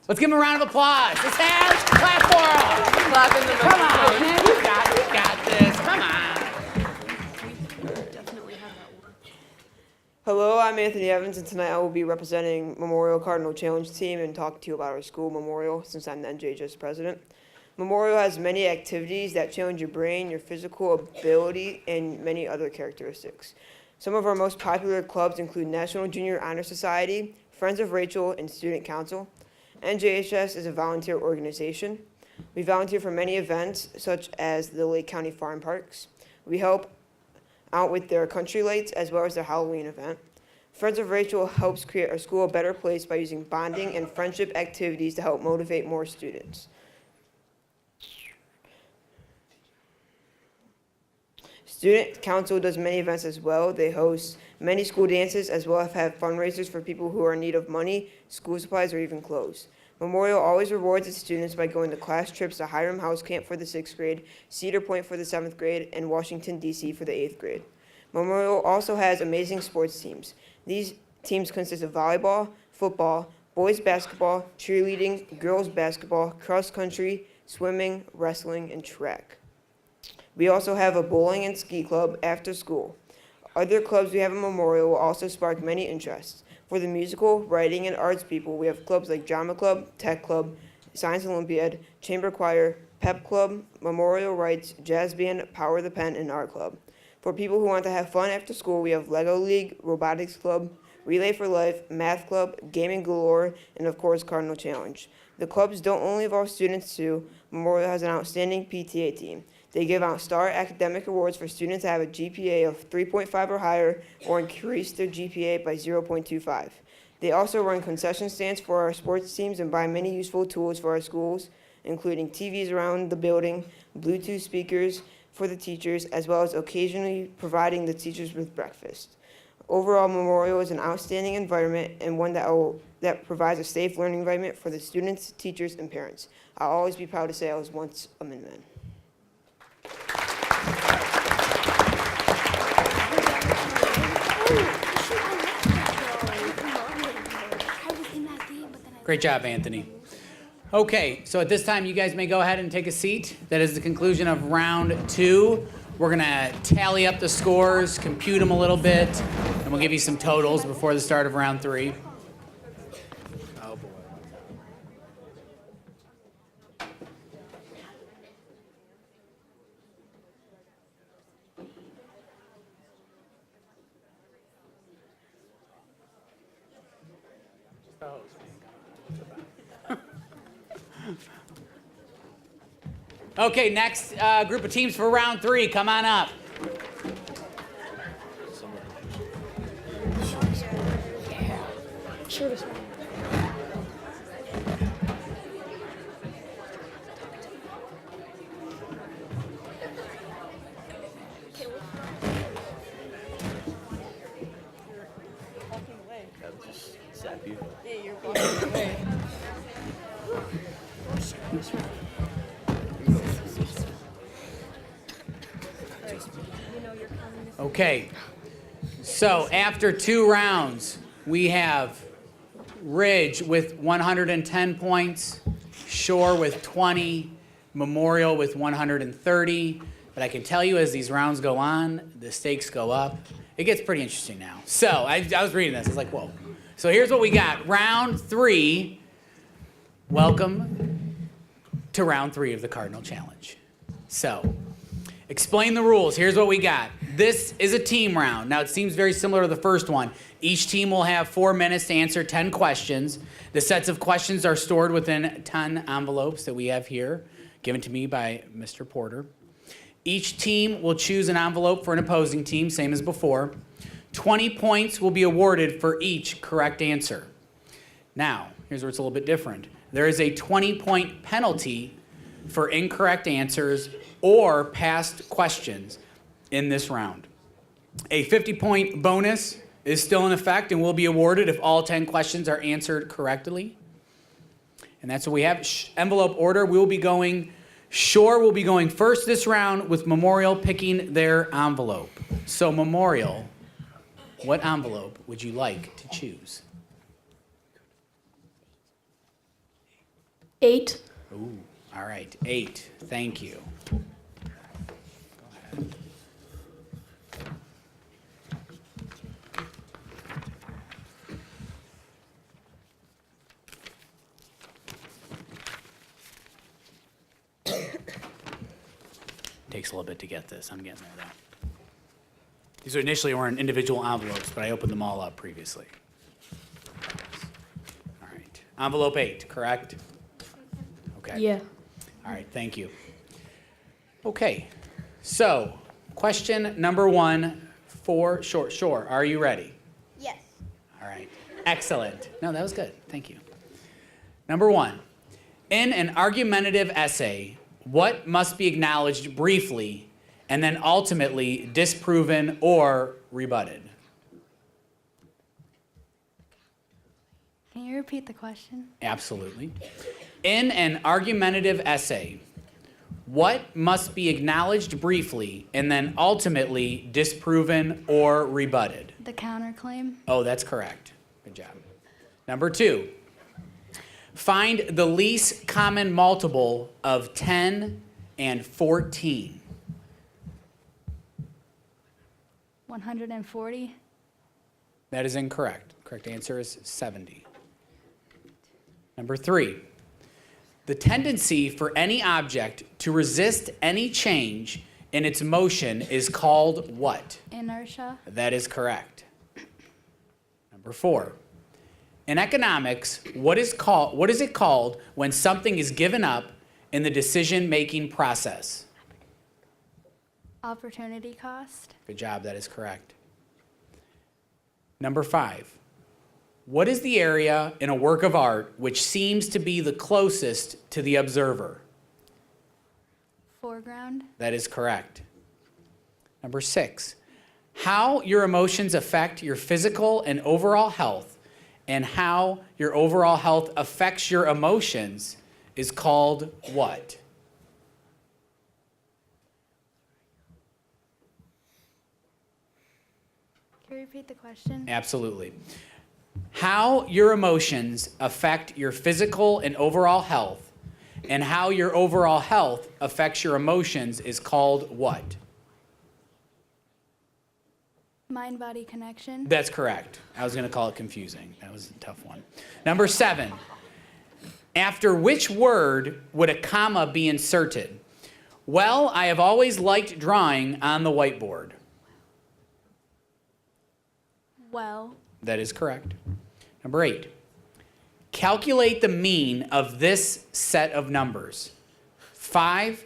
Let's give him a round of applause. Let's clap for him. Clap in the Come on, man. We got this. Come on. Hello, I'm Anthony Evans, and tonight I will be representing Memorial Cardinal Challenge Team and talk to you about our school, Memorial, since I'm the NJHS president. Memorial has many activities that challenge your brain, your physical ability, and many other characteristics. Some of our most popular clubs include National Junior Honor Society, Friends of Rachel, and Student Council. NJHS is a volunteer organization. We volunteer for many events, such as the Lake County Farm Parks. We help out with their country lights as well as their Halloween event. Friends of Rachel helps create our school a better place by using bonding and friendship activities to help motivate more students. Student Council does many events as well. They host many school dances as well as have fundraisers for people who are in need of money, school supplies, or even clothes. Memorial always rewards its students by going to class trips to Hiram House Camp for the 6th grade, Cedar Point for the 7th grade, and Washington, D.C. for the 8th grade. Memorial also has amazing sports teams. These teams consist of volleyball, football, boys basketball, cheerleading, girls basketball, cross country, swimming, wrestling, and track. We also have a bowling and ski club after school. Other clubs we have in Memorial will also spark many interests. For the musical, writing, and arts people, we have clubs like Drama Club, Tech Club, Science Olympiad, Chamber Choir, Pep Club, Memorial Rights, Jazz Band, Power of the Pen, and Art Club. For people who want to have fun after school, we have Lego League, Robotics Club, Relay for Life, Math Club, Gaming Galore, and of course, Cardinal Challenge. The clubs don't only involve students too. Memorial has an outstanding PTA team. They give out star academic awards for students that have a GPA of 3.5 or higher or increase their GPA by 0.25. They also run concession stands for our sports teams and buy many useful tools for our schools, including TVs around the building, Bluetooth speakers for the teachers, as well as occasionally providing the teachers with breakfast. Overall, Memorial is an outstanding environment and one that provides a safe learning environment for the students, teachers, and parents. I'll always be proud to say I was once a Minuteman. Great job, Anthony. Okay, so at this time, you guys may go ahead and take a seat. That is the conclusion of round 2. We're gonna tally up the scores, compute them a little bit, and we'll give you some totals before the start of round 3. Oh boy. Okay, next group of teams for round 3. Come on up. Okay, so after 2 rounds, we have Ridge with 110 points, Shore with 20, Memorial with 130. But I can tell you as these rounds go on, the stakes go up. It gets pretty interesting now. So I was reading this, I was like, whoa. So here's what we got. Round 3, welcome to round 3 of the Cardinal Challenge. So, explain the rules. Here's what we got. This is a team round. Now, it seems very similar to the first one. Each team will have 4 minutes to answer 10 questions. The sets of questions are stored within 10 envelopes that we have here, given to me by Mr. Porter. Each team will choose an envelope for an opposing team, same as before. 20 points will be awarded for each correct answer. Now, here's where it's a little bit different. There is a 20-point penalty for incorrect answers or past questions in this round. A 50-point bonus is still in effect and will be awarded if all 10 questions are answered correctly. And that's what we have. Envelope order, Shore will be going first this round with Memorial picking their envelope. So Memorial, what envelope would you like to choose? 8. Ooh, all right, 8. Thank you. Go ahead. Takes a little bit to get this. I'm getting there though. These initially were in individual envelopes, but I opened them all up previously. All right. Envelope 8, correct? Okay. Yeah. All right, thank you. Okay, so question number 1 for Shore. Are you ready? Yes. All right, excellent. No, that was good. Thank you. Number 1, in an argumentative essay, what must be acknowledged briefly and then ultimately disproven or rebutted? Can you repeat the question? Absolutely. In an argumentative essay, what must be acknowledged briefly and then ultimately disproven or rebutted? The counterclaim? Oh, that's correct. Good job. Number 2, find the least common multiple of 10 and 14. 140? That is incorrect. Correct answer is 70. Number 3, the tendency for any object to resist any change in its motion is called what? Inertia? That is correct. Number 4, in economics, what is it called when something is given up in the decision-making process? Opportunity cost? Good job, that is correct. Number 5, what is the area in a work of art which seems to be the closest to the observer? Foreground? That is correct. Number 6, how your emotions affect your physical and overall health and how your overall health affects your emotions is called what? Can you repeat the question? Absolutely. How your emotions affect your physical and overall health, and how your overall health affects your emotions is called what? Mind-body connection? That's correct. I was going to call it confusing. That was a tough one. Number 7, after which word would a comma be inserted? Well, I have always liked drawing on the whiteboard. Well, That is correct. Number 8, calculate the mean of this set of numbers. 5,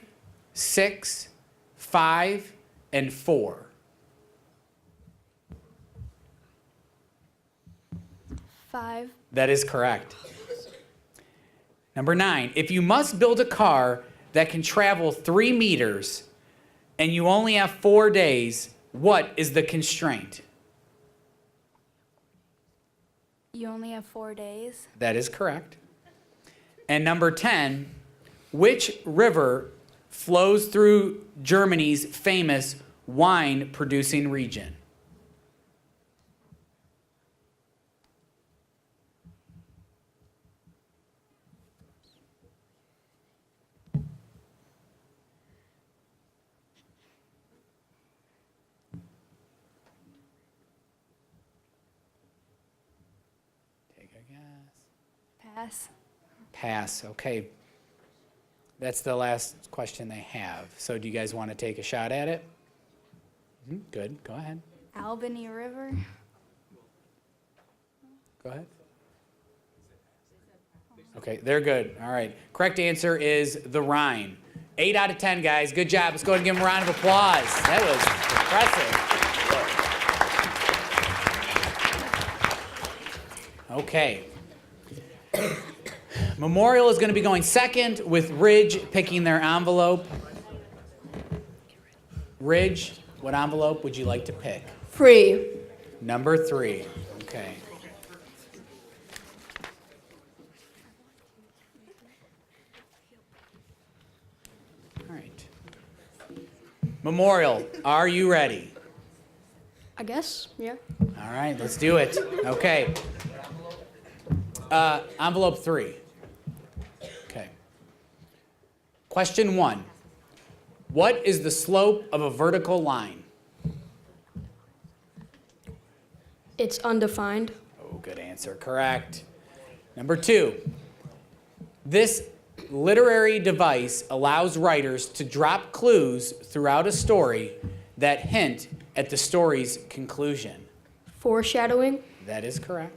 6, 5, and 4. 5. That is correct. Number 9, if you must build a car that can travel 3 meters and you only have 4 days, what is the constraint? You only have 4 days. That is correct. And number 10, which river flows through Germany's famous wine-producing region? Take a guess. Pass. Pass, okay. That's the last question they have. So do you guys want to take a shot at it? Good, go ahead. Albany River? Go ahead. Okay, they're good. All right. Correct answer is the Rhine. 8 out of 10, guys. Good job. Let's go ahead and give them a round of applause. That was impressive. Okay. Memorial is going to be going second with Ridge picking their envelope. Ridge, what envelope would you like to pick? Free. Number 3. Okay. All right. Memorial, are you ready? I guess. Yeah. All right, let's do it. Okay. Envelope 3. Okay. Question 1. What is the slope of a vertical line? It's undefined. Oh, good answer. Correct. Number 2. This literary device allows writers to drop clues throughout a story that hint at the story's conclusion. Foreshadowing. That is correct.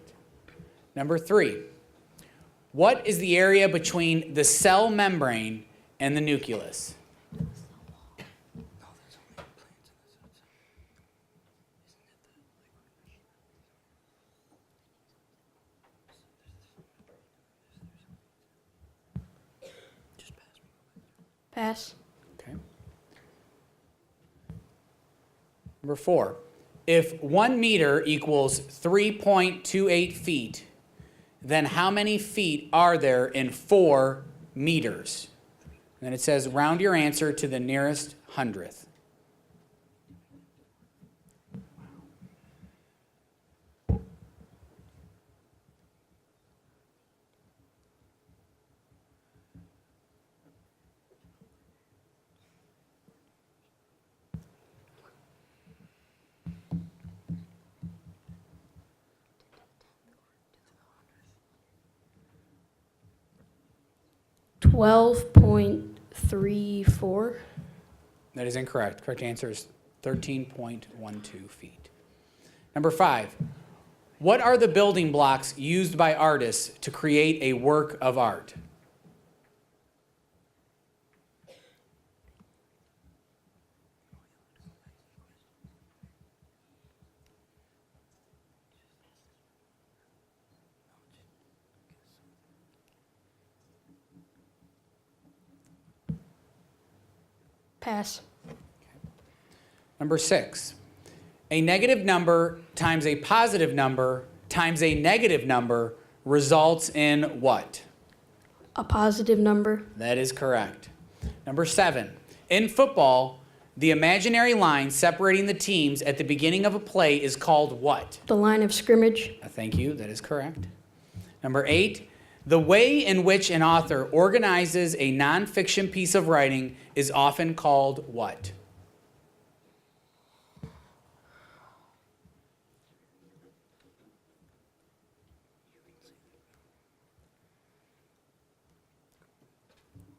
Number 3. What is the area between the cell membrane and the nucleus? Pass. Okay. Number 4. If 1 meter equals 3.28 feet, then how many feet are there in 4 meters? And then it says round your answer to the nearest hundredth. $12.34. That is incorrect. Correct answer is 13.12 feet. Number 5. What are the building blocks used by artists to create a work of art? Pass. Number 6. A negative number times a positive number times a negative number results in what? A positive number. That is correct. Number 7. In football, the imaginary line separating the teams at the beginning of a play is called what? The line of scrimmage. Thank you. That is correct. Number 8. The way in which an author organizes a nonfiction piece of writing is often called what?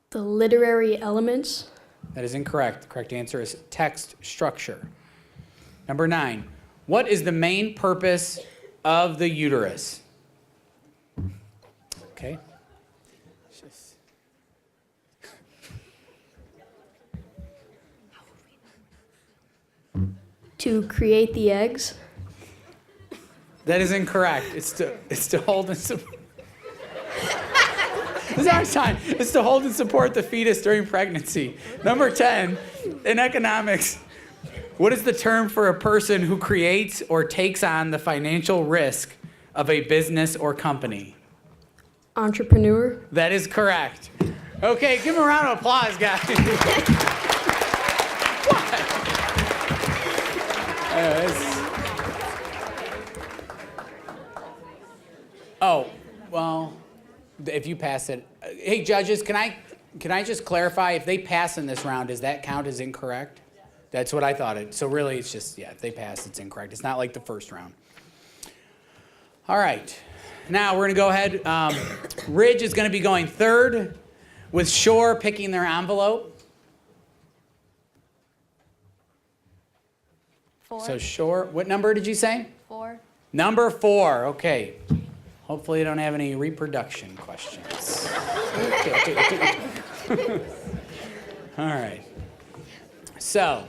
The literary elements. That is incorrect. The correct answer is text structure. Number 9. What is the main purpose of the uterus? Okay. To create the eggs. That is incorrect. It's to hold and support. This is our sign. It's to hold and support the fetus during pregnancy. Number 10, in economics, what is the term for a person who creates or takes on the financial risk of a business or company? Entrepreneur. That is correct. Okay, give him a round of applause, guys. What? Oh, well, if you pass it. Hey, judges, can I just clarify, if they pass in this round, does that count as incorrect? That's what I thought. So really, it's just, yeah, if they pass, it's incorrect. It's not like the first round. All right. Now we're going to go ahead. Ridge is going to be going third, with Shore picking their envelope. 4. So Shore, what number did you say? 4. Number 4. Okay. Hopefully you don't have any reproduction questions. Okay. All right. So,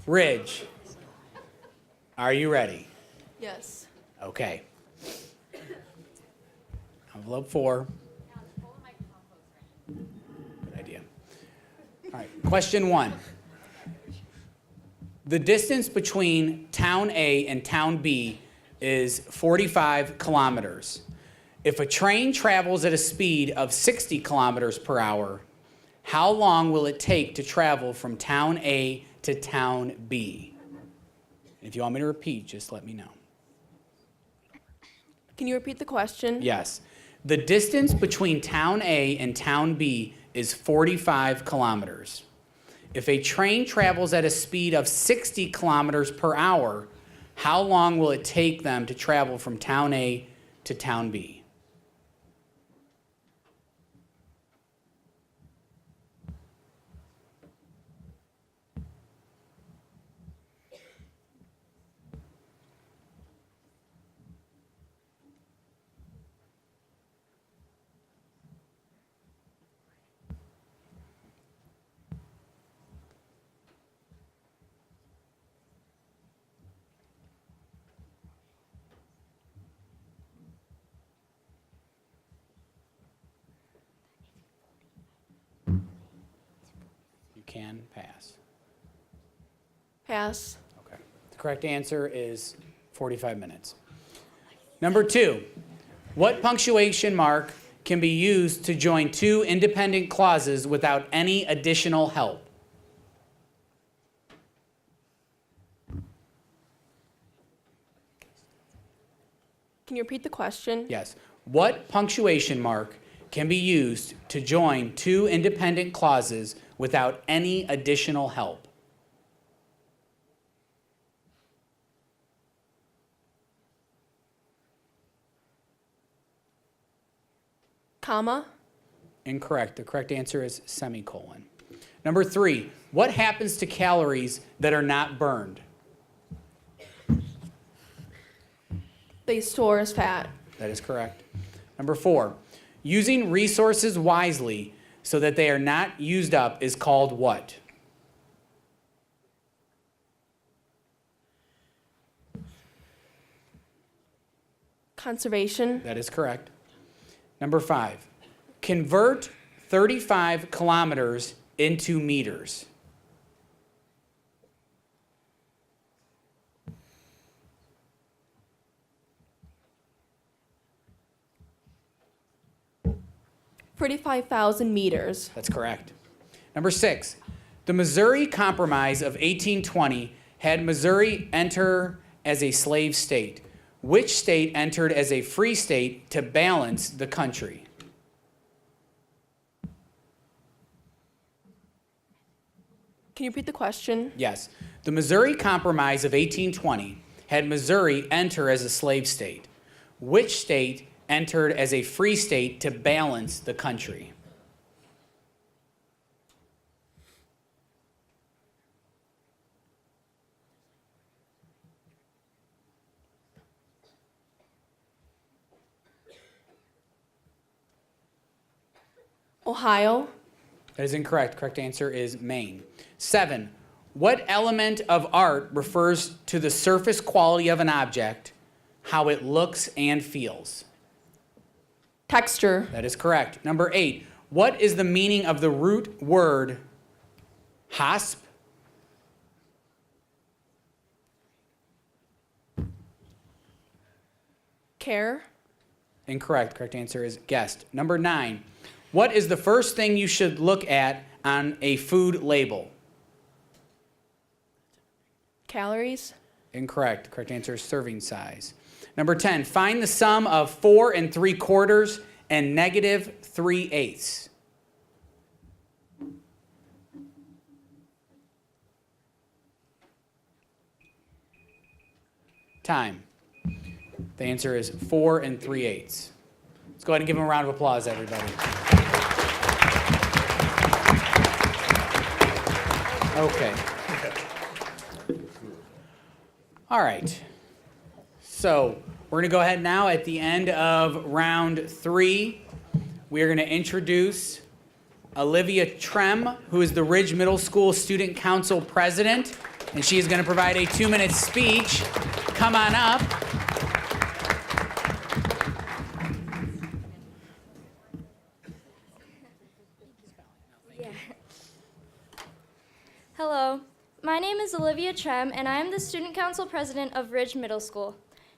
Ridge, are you ready? Yes. Okay. Envelope 4. Good idea. All right. Question 1. The distance between town A and town B is 45 kilometers. If a train travels at a speed of 60 kilometers per hour, how long will it take to travel from town A to town B? If you want me to repeat, just let me know. Can you repeat the question? Yes. The distance between town A and town B is 45 kilometers. If a train travels at a speed of 60 kilometers per hour, how long will it take them to travel from town A to town B? can pass. Pass. Okay. The correct answer is 45 minutes. Number 2, what punctuation mark can be used to join two independent clauses without any additional help? Can you repeat the question? Yes. What punctuation mark can be used to join two independent clauses without any additional help? Comma. Incorrect. The correct answer is semicolon. Number 3, what happens to calories that are not burned? They store as fat. That is correct. Number 4, using resources wisely so that they are not used up is called what? Conservation. That is correct. Number 5, convert 35 kilometers into meters. $45,000 That's correct. Number 6, the Missouri Compromise of 1820 had Missouri enter as a slave state. Which state entered as a free state to balance the country? Can you repeat the question? Yes. The Missouri Compromise of 1820 had Missouri enter as a slave state. Which state entered as a free state to balance the country? Ohio. That is incorrect. Correct answer is Maine. 7, what element of art refers to the surface quality of an object, how it looks and feels? Texture. That is correct. Number 8, what is the meaning of the root word hasp? Care. Incorrect. Correct answer is guessed. Number 9, what is the first thing you should look at on a food label? Calories. Incorrect. Correct answer is serving size. Number 10, find the sum of 4 3/4 and -3/8. Time. The answer is 4 3/8. Let's go ahead and give them a round of applause, everybody. Okay. All right. So we're going to go ahead now at the end of round 3. We are going to introduce Olivia Trem, who is the Ridge Middle School Student Council President, and she is going to provide a 2-minute speech. Come on up. Hello, my name is Olivia Trem, and I am the Student Council President of Ridge Middle School.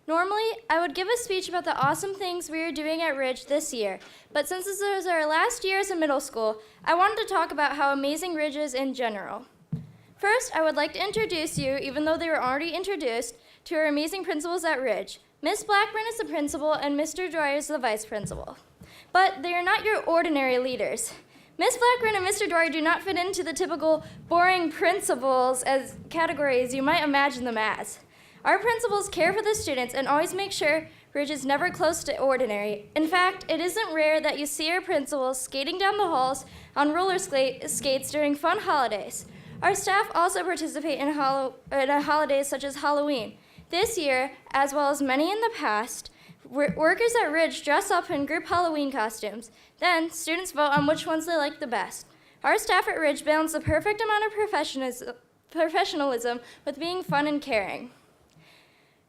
Normally, I would give a speech about the awesome things we are doing at Ridge this year, but since this is our last year as a middle school, I wanted to talk about how amazing Ridge is in general. First, I would like to introduce you, even though they were already introduced, to our amazing principals at Ridge. Miss Blackburn is the principal, and Mr. Dwyer is the vice principal. But they are not your ordinary leaders. Miss Blackburn and Mr. Dwyer do not fit into the typical boring principals as categories you might imagine them as. Our principals care for the students and always make sure Ridge is never close to ordinary. In fact, it isn't rare that you see our principals skating down the halls on roller skates during fun holidays. Our staff also participate in holidays such as Halloween. This year, as well as many in the past, workers at Ridge dress up in group Halloween costumes. Then, students vote on which ones they like the best. Our staff at Ridge balance the perfect amount of professionalism with being fun and caring.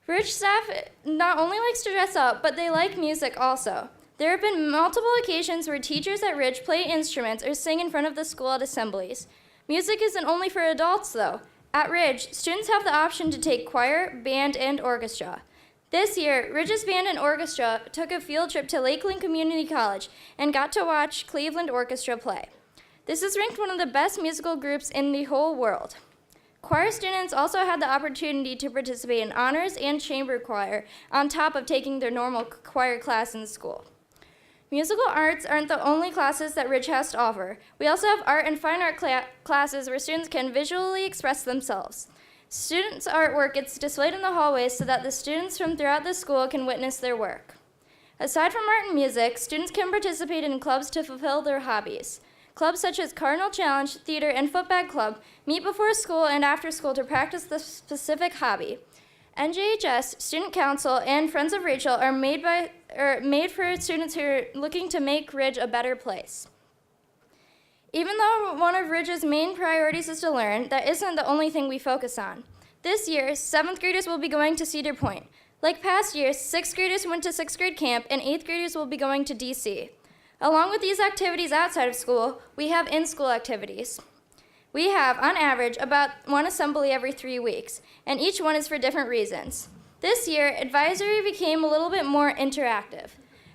Ridge staff not only likes to dress up, but they like music also. There have been multiple occasions where teachers at Ridge play instruments or sing in front of the school at assemblies. Music isn't only for adults, though. At Ridge, students have the option to take choir, band, and orchestra. This year, Ridge's band and orchestra took a field trip to Lakeland Community College and got to watch Cleveland Orchestra play. This is ranked one of the best musical groups in the whole world. Choir students also had the opportunity to participate in honors and chamber choir on top of taking their normal choir class in school. Musical arts aren't the only classes that Ridge has to offer. We also have art and fine art classes where students can visually express themselves. Students' artwork gets displayed in the hallways so that the students from throughout the school can witness their work. Aside from art and music, students can participate in clubs to fulfill their hobbies. Clubs such as Cardinal Challenge, Theater, and Footbag Club meet before school and after school to practice the specific hobby. NJHS, Student Council, and Friends of Rachel are made for students who are looking to make Ridge a better place. Even though one of Ridge's main priorities is to learn, that isn't the only thing we focus on. This year, 7th graders will be going to Cedar Point. Like past years, 6th graders went to 6th grade camp, and 8th graders will be going to DC. Along with these activities outside of school, we have in-school activities. We have, on average, about one assembly every 3 weeks, and each one is for different reasons. This year, advisory became a little bit more interactive.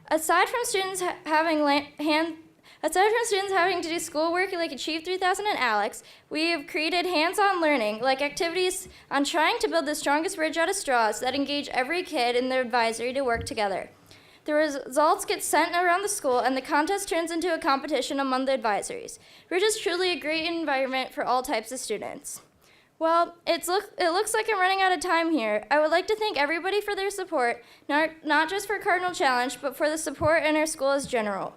Aside from students having to do schoolwork like Achieve 3000 and Alex, we have created hands-on learning, like activities on trying to build the strongest bridge out of straws that engage every kid in the advisory to work together. The results get sent around the school, and the contest turns into a competition among the advisories. Ridge is truly a great environment for all types of students. Well, it looks like I'm running out of time here. I would like to thank everybody for their support, not just for Cardinal Challenge, but for the support in our school as general.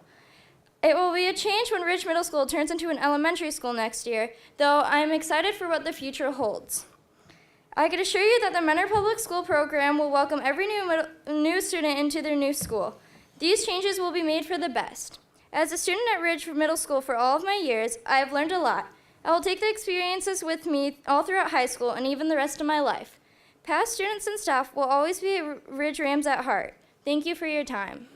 It will be a change when Ridge Middle School turns into an elementary school next year, though I'm excited for what the future holds. I can assure you that the Mentor Public School program will welcome every new student into their new school. These changes will be made for the best. As a student at Ridge Middle School for all of my years, I have learned a lot. I will take the experiences with me all throughout high school and even the rest of my life. Past students and staff will always be Ridge Rams at heart. Thank you for your time.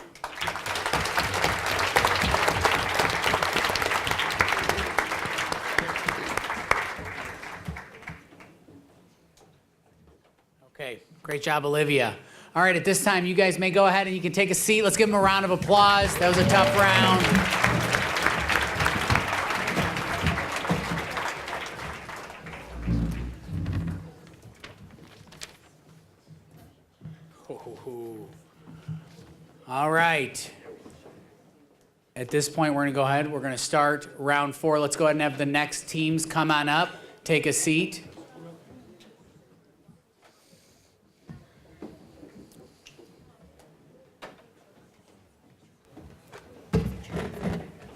Okay, great job, Olivia. All right, at this time, you guys may go ahead and you can take a seat. Let's give them a round of applause. That was a tough round. All right. At this point, we're going to go ahead. We're going to start round 4. Let's go ahead and have the next teams come on up, take a seat.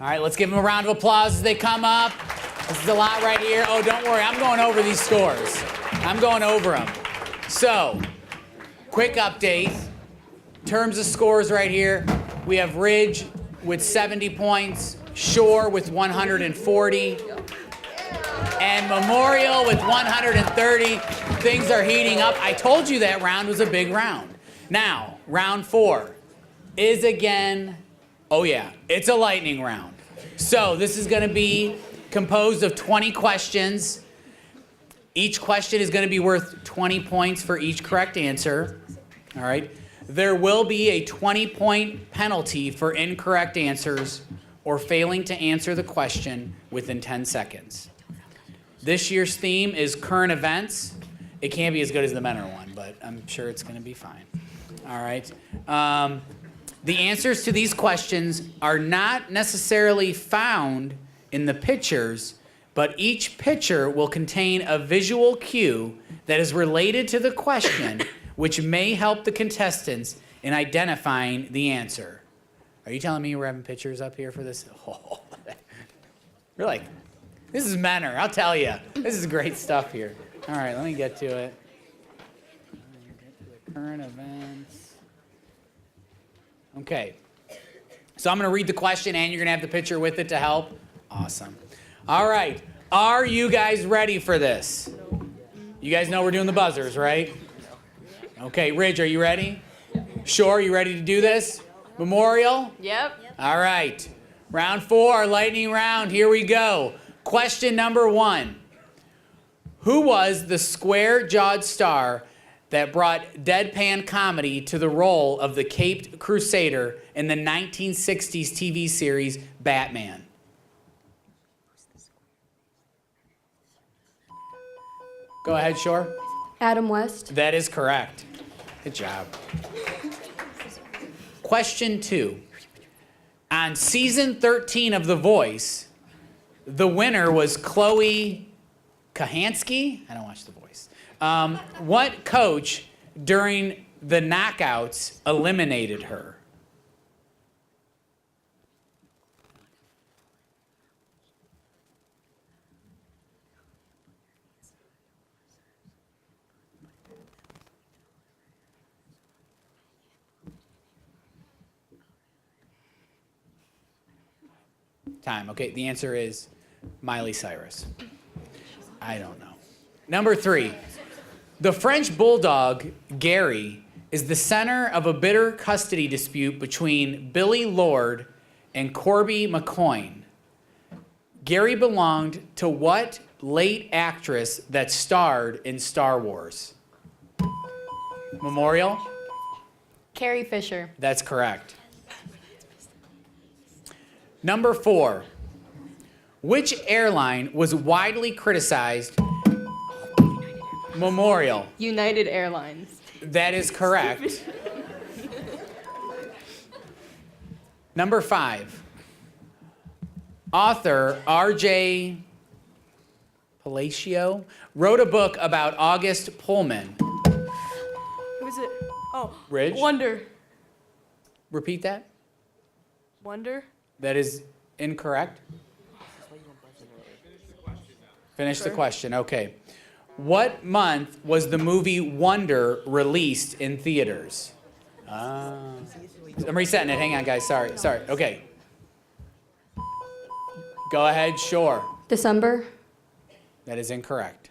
All right, let's give them a round of applause as they come up. This is a lot right here. Oh, don't worry, I'm going over these scores. I'm going over them. So, quick update. Terms of scores right here. We have Ridge with 70 points, Shore with 140, and Memorial with 130. Things are heating up. I told you that round was a big round. Now, round 4 is again, oh yeah, it's a lightning round. So this is going to be composed of 20 questions. Each question is going to be worth 20 points for each correct answer. All right. There will be a 20-point penalty for incorrect answers or failing to answer the question within 10 seconds. This year's theme is current events. It can't be as good as the Mentor one, but I'm sure it's going to be fine. All right. The answers to these questions are not necessarily found in the pictures, but each picture will contain a visual cue that is related to the question, which may help the contestants in identifying the answer. Are you telling me we're having pictures up here for this? Oh, you're like, this is Mentor, I'll tell you. This is great stuff here. All right, let me get to it. Get to the current events. Okay, so I'm going to read the question, and you're going to have the picture with it to help. Awesome. All right, are you guys ready for this? You guys know we're doing the buzzers, right? Okay, Ridge, are you ready? Shore, you ready to do this? Memorial? Yep. All right, round 4, our lightning round. Here we go. Question number 1. Who was the square-jawed star that brought deadpan comedy to the role of the Caped Crusader in the 1960s TV series Batman? Go ahead, Shore. Adam West. That is correct. Good job. Question 2. On season 13 of The Voice, the winner was Chloe Kahansky. I don't watch The Voice. What coach during the knockouts eliminated her? Time. Okay, the answer is Miley Cyrus. I don't know. Number 3. The French bulldog, Gary, is the center of a bitter custody dispute between Billy Lord and Corby McCoyne. Gary belonged to what late actress that starred in Star Wars? Memorial? Carrie Fisher. That's correct. Number 4. Which airline was widely criticized? Memorial. United Airlines. That is correct. Number 5. Author R.J. Palacio wrote a book about August Pullman. Who is it? Oh, Ridge? Wonder. Repeat that. Wonder? That is incorrect. Finish the question. Okay. What month was the movie Wonder released in theaters? I'm resetting it. Hang on, guys. Sorry. Okay. Go ahead. Sure. December. That is incorrect.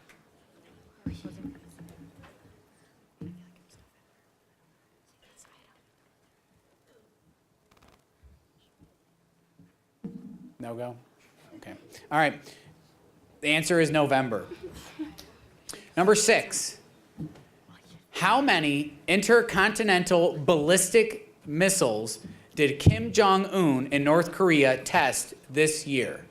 No go? Okay. All right. The answer is November. Number 6. How many intercontinental ballistic missiles did Kim Jong-un in North Korea test this year?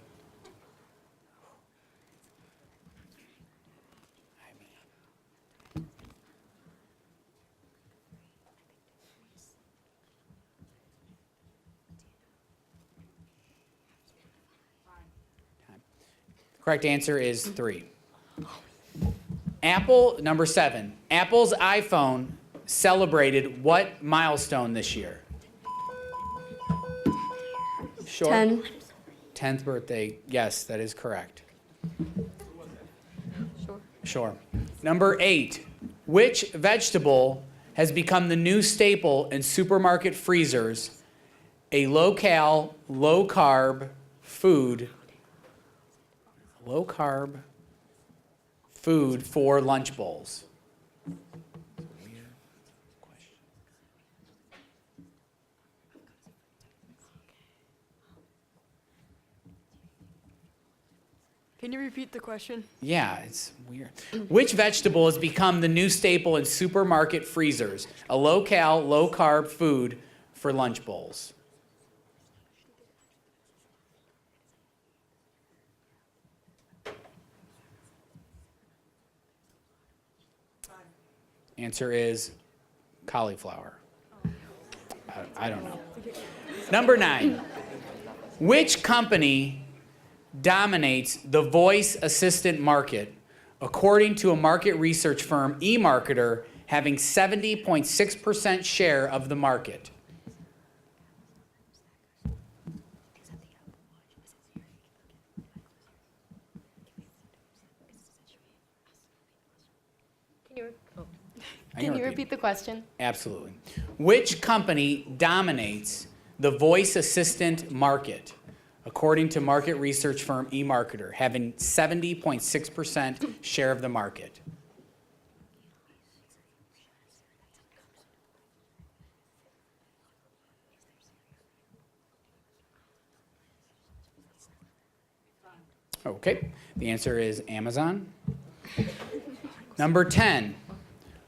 Correct answer is 3. Apple, number 7. Apple's iPhone celebrated what milestone this year? Sure. 10. 10th birthday. Yes, that is correct. Sure. Number 8. Which vegetable has become the new staple in supermarket freezers? A low-cal, low-carb food. Low-carb food for lunch bowls. Can you repeat the question? Yeah, it's weird. Which vegetable has become the new staple in supermarket freezers? A low-cal, low-carb food for lunch bowls. Answer is cauliflower. I don't know. Number 9. Which company dominates the voice assistant market, according to a market research firm, eMarketer, having 70.6% share of the market? Can you repeat the question? Absolutely. Which company dominates the voice assistant market, according to market research firm eMarketer, having 70.6% share of the market? Okay, the answer is Amazon. Number 10.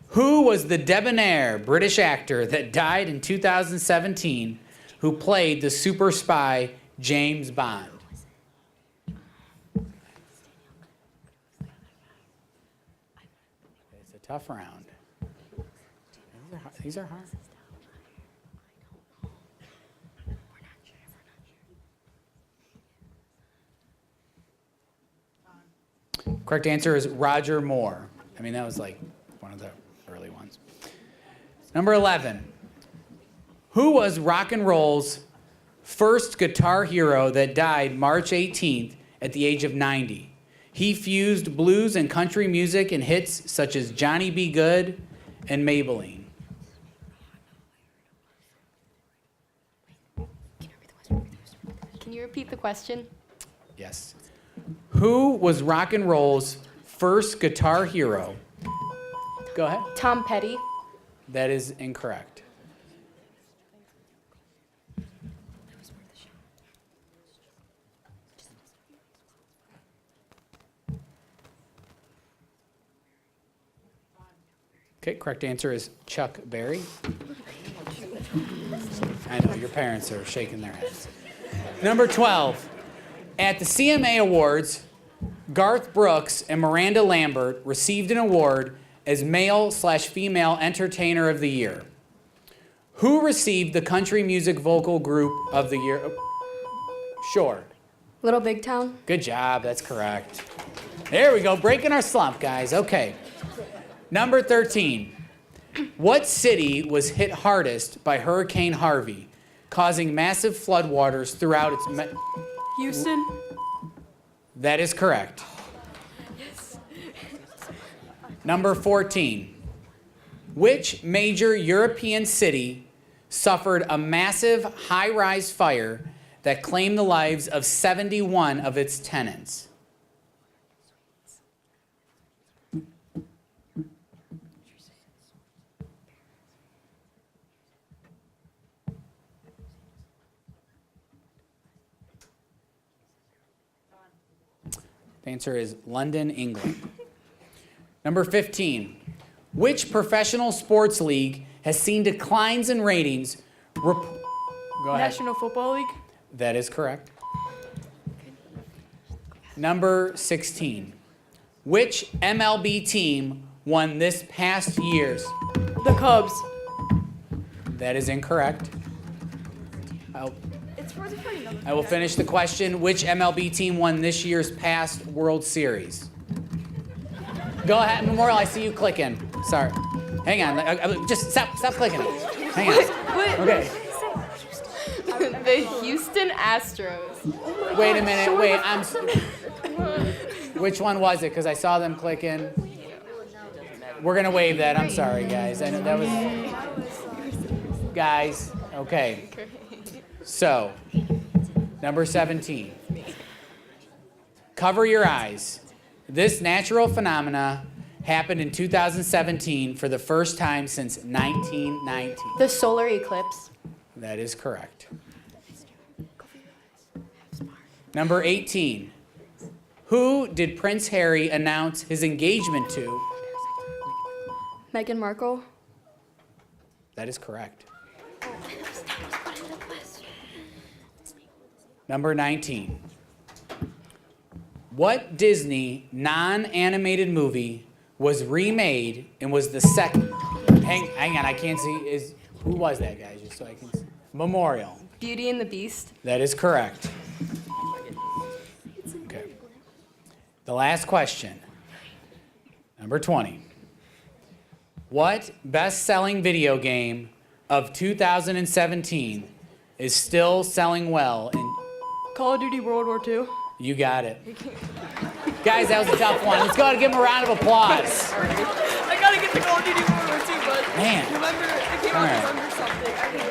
Who was the debonair British actor that died in 2017 who played the super spy James Bond? It's a tough round. These are hard. Correct answer is Roger Moore. I mean, that was like one of the early ones. Number 11. Who was rock and roll's first guitar hero that died March 18th at the age of 90? He fused blues and country music in hits such as Johnny B. Good and Maybelline. Can you repeat the question? Yes. Who was rock and roll's first guitar hero? Go ahead. Tom Petty. That is incorrect. Okay, correct answer is Chuck Berry. I know, your parents are shaking their heads. Number 12. At the CMA Awards, Garth Brooks and Miranda Lambert received an award as male/female entertainer of the year. Who received the country music vocal group of the year? Sure. Little Big Town. Good job, that's correct. There we go, breaking our slump, guys. Okay. Number 13. What city was hit hardest by Hurricane Harvey, causing massive floodwaters throughout its... Houston. That is correct. Number 14. Which major European city suffered a massive high-rise fire that claimed the lives of 71 of its tenants? The answer is London, England. Number 15. Which professional sports league has seen declines in ratings? Go ahead. National Football League. That is correct. Number 16. Which MLB team won this past year's? The Cubs. That is incorrect. It's for the funny number. I will finish the question. Which MLB team won this year's past World Series? Go ahead, Memorial. I see you clicking. Sorry. Hang on. Just stop clicking. Hang on. Okay. The Houston Astros. Wait a minute. Wait. Which one was it? Because I saw them clicking. We're gonna waive that. I'm sorry, guys. I know that was. Guys. Okay. So, number 17. Cover your eyes. This natural phenomena happened in 2017 for the first time since 1919. The solar eclipse. That is correct. Number 18. Who did Prince Harry announce his engagement to? Meghan Markle. That is correct. Number 19. What Disney non-animated movie was remade and was the second? Hang on, I can't see. Who was that, guys? Just so I can see. Memorial. Beauty and the Beast. That is correct. Okay. The last question. Number 20. What best-selling video game of 2017 is still selling well in... Call of Duty World War II. You got it. Guys, that was a tough one. Let's go ahead and give him a round of applause. I gotta get the Call of Duty World War II, bud. Man. Remember, it came All out right. November something. I think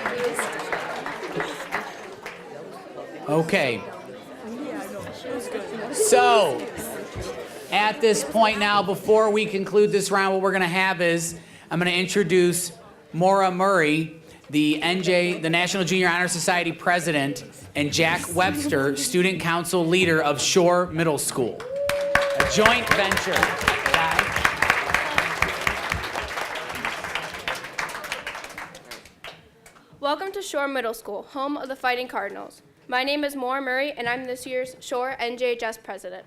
it Okay. was good. So, at this point now, before we conclude this round, what we're going to have is I'm going to introduce Maura Murray. the National Junior Honor Society president, and Jack Webster, student council leader of Shore Middle School. A joint venture, guys. Welcome to Shore Middle School, home of the Fighting Cardinals. My name is Maura Murray, and I'm this year's Shore NJHS president.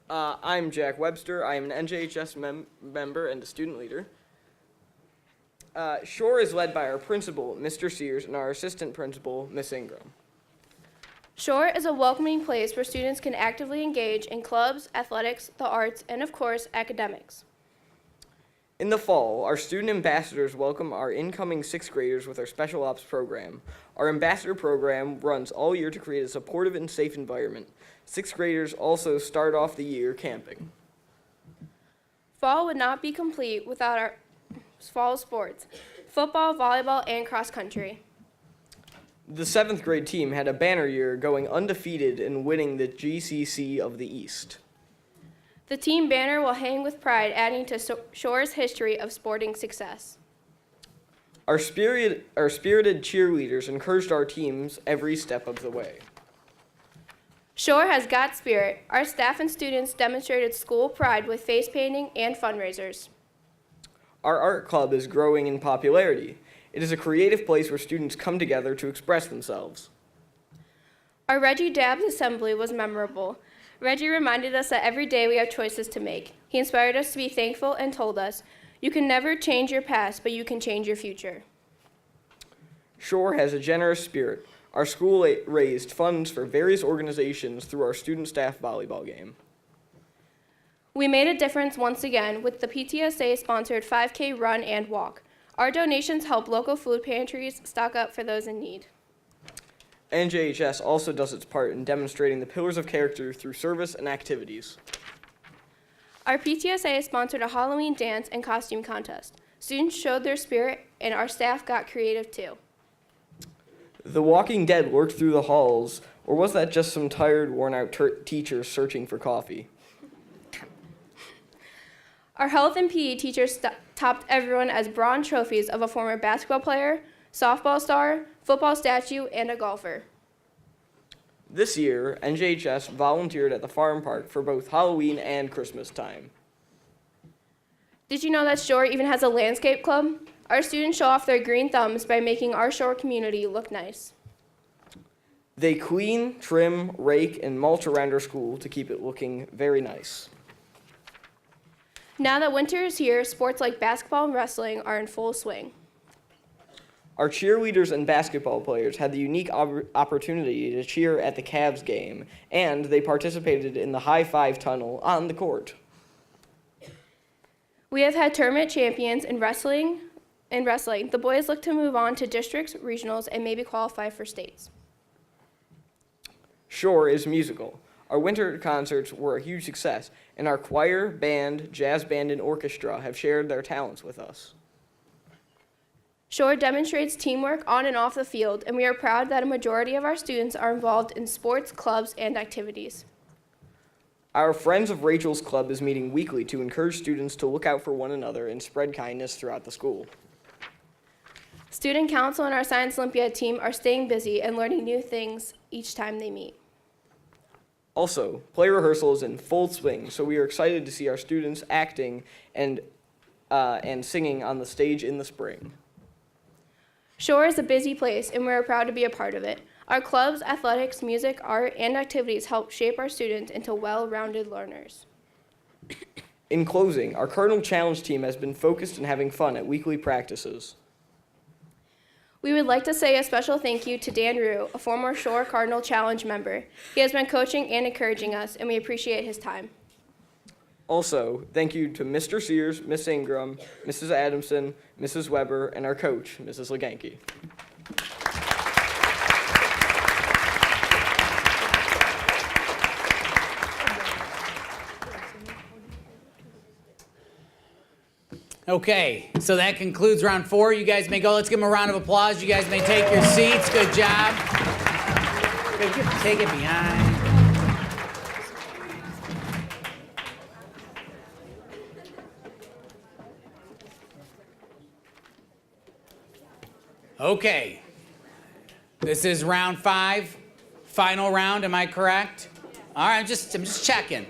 I'm Jack Webster. I am an NJHS member and a student leader. Shore is led by our principal, Mr. Sears, and our assistant principal, Miss Ingram. Shore is a welcoming place where students can actively engage in clubs, athletics, the arts, and of course, academics. In the fall, our student ambassadors welcome our incoming 6th graders with our Special Ops program. Our ambassador program runs all year to create a supportive and safe environment. 6th graders also start off the year camping. Fall would not be complete without our fall sports, football, volleyball, and cross country. The 7th grade team had a banner year, going undefeated and winning the GCC of the East. The team banner will hang with pride, adding to Shore's history of sporting success. Our spirited cheerleaders encouraged our teams every step of the way. Shore has got spirit. Our staff and students demonstrated school pride with face painting and fundraisers. Our art club is growing in popularity. It is a creative place where students come together to express themselves. Our Reggie Dabbs assembly was memorable. Reggie reminded us that every day we have choices to make. He inspired us to be thankful and told us, "You can never change your past, but you can change your future." Shore has a generous spirit. Our school raised funds for various organizations through our student staff volleyball game. We made a difference once again with the PTSA-sponsored 5K run and walk. Our donations help local food pantries stock up for those in need. NJHS also does its part in demonstrating the pillars of character through service and activities. Our PTSA sponsored a Halloween dance and costume contest. Students showed their spirit, and our staff got creative too. The Walking Dead lurked through the halls, or was that just some tired, worn-out teachers searching for coffee? Our health and PE teachers topped everyone as bronze trophies of a former basketball player, softball star, football statue, and a golfer. This year, NJHS volunteered at the farm park for both Halloween and Christmas time. Did you know that Shore even has a landscape club? Our students show off their green thumbs by making our Shore community look nice. They clean, trim, rake, and mulch around our school to keep it looking very nice. Now that winter is here, sports like basketball and wrestling are in full swing. Our cheerleaders and basketball players had the unique opportunity to cheer at the Cavs game, and they participated in the high five tunnel on the court. We have had tournament champions in wrestling. The boys look to move on to districts, regionals, and maybe qualify for states. Shore is musical. Our winter concerts were a huge success, and our choir, band, jazz band, and orchestra have shared their talents with us. Shore demonstrates teamwork on and off the field, and we are proud that a majority of our students are involved in sports, clubs, and activities. Our Friends of Rachel's Club is meeting weekly to encourage students to look out for one another and spread kindness throughout the school. Student Council and our Science Olympiad team are staying busy and learning new things each time they meet. Also, play rehearsal is in full swing, so we are excited to see our students acting and singing on the stage in the spring. Shore is a busy place, and we are proud to be a part of it. Our clubs, athletics, music, art, and activities help shape our students into well-rounded learners. In closing, our Cardinal Challenge team has been focused on having fun at weekly practices. We would like to say a special thank you to Dan Rue, a former Shore Cardinal Challenge member. He has been coaching and encouraging us, and we appreciate his time. Also, thank you to Mr. Sears, Miss Ingram, Mrs. Adamson, Mrs. Weber, and our coach, Mrs. Leganke. Okay, so that concludes round 4. You guys may go. Let's give them a round of applause. You guys may take your seats. Good job. Good, take it behind. Okay. This is round 5, final round, am I correct? All right, I'm just checking.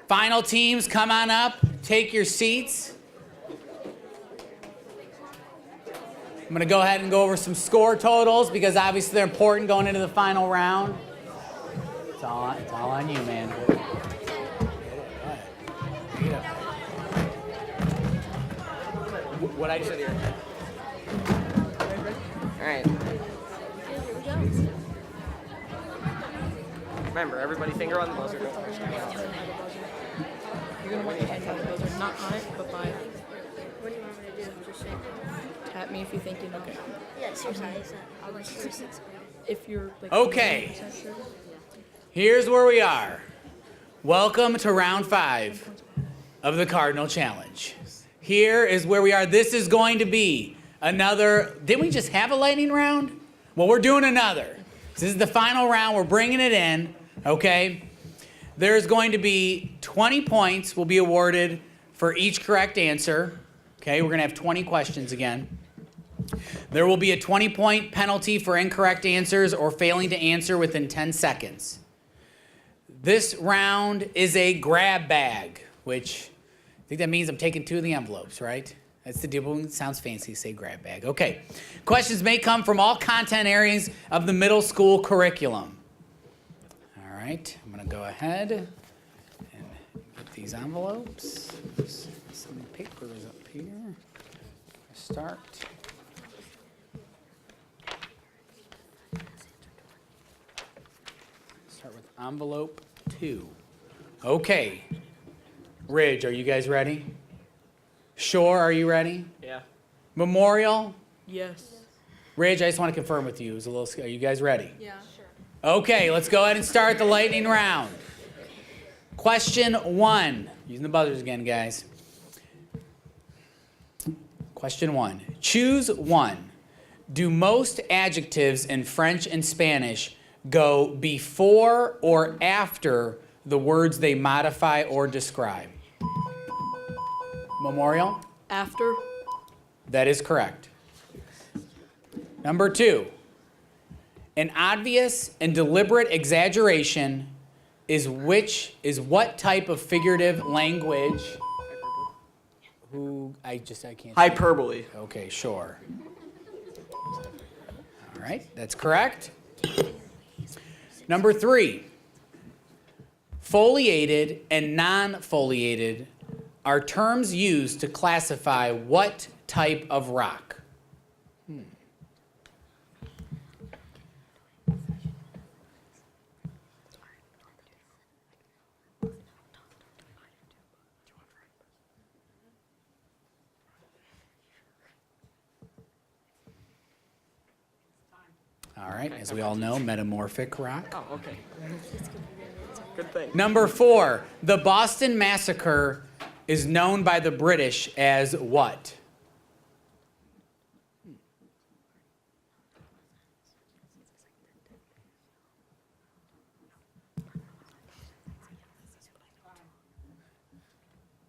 Final teams, come on up, take your seats. I'm gonna go ahead and go over some score totals because obviously they're important going into the final round. It's all on you, man. What I said here. All right. Remember, everybody finger on the buzzer. Don't touch the ground. You're gonna want your hand on the buzzer, not on it, but by it. What do you want me to do? Just shake it? Tap me if you think you know. Okay. Yeah, it's your size. I'll let you 6 grade. If you're like. Okay. 100% sure. Here's where we are. Welcome to round 5 of the Cardinal Challenge. Here is where we are. This is going to be another, didn't we just have a lightning round? Well, we're doing another. This is the final round. We're bringing it in, okay? There's going to be 20 points will be awarded for each correct answer. Okay, we're going to have 20 questions again. There will be a 20-point penalty for incorrect answers or failing to answer within 10 seconds. This round is a grab bag, which I think that means I'm taking 2 of the envelopes, right? That's the deal. It sounds fancy to say grab bag. Okay. Questions may come from all content areas of the middle school curriculum. All right. I'm going to go ahead and get these envelopes. Some papers up here. Start. Start with envelope 2. Okay. Ridge, are you guys ready? Shore, are you ready? Yeah. Memorial? Yes. Ridge, I just want to confirm with you. It was a little. Are you guys ready? Yeah. Sure. Okay, let's go ahead and start the lightning round. Question 1. Using the buzzers again, guys. Question 1. Choose one. Do most adjectives in French and Spanish go before or after the words they modify or describe? Memorial? After. That is correct. Number 2. An obvious and deliberate exaggeration is what type of figurative language? I can't. Hyperbole. Okay, sure. All right, that's correct. Number 3. Foliated and non-foliated are terms used to classify what type of rock? All right, as we all know, metamorphic rock. Oh, okay. Good thing. Number 4, the Boston Massacre is known by the British as what?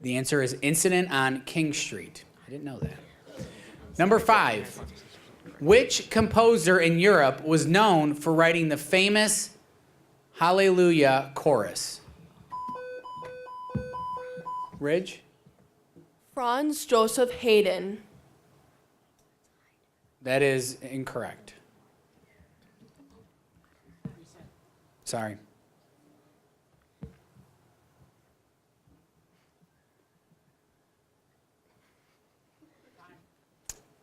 The answer is Incident on King Street. I didn't know that. Number 5, which composer in Europe was known for writing the famous Hallelujah chorus? Ridge? Franz Joseph Haydn. That is incorrect. Sorry.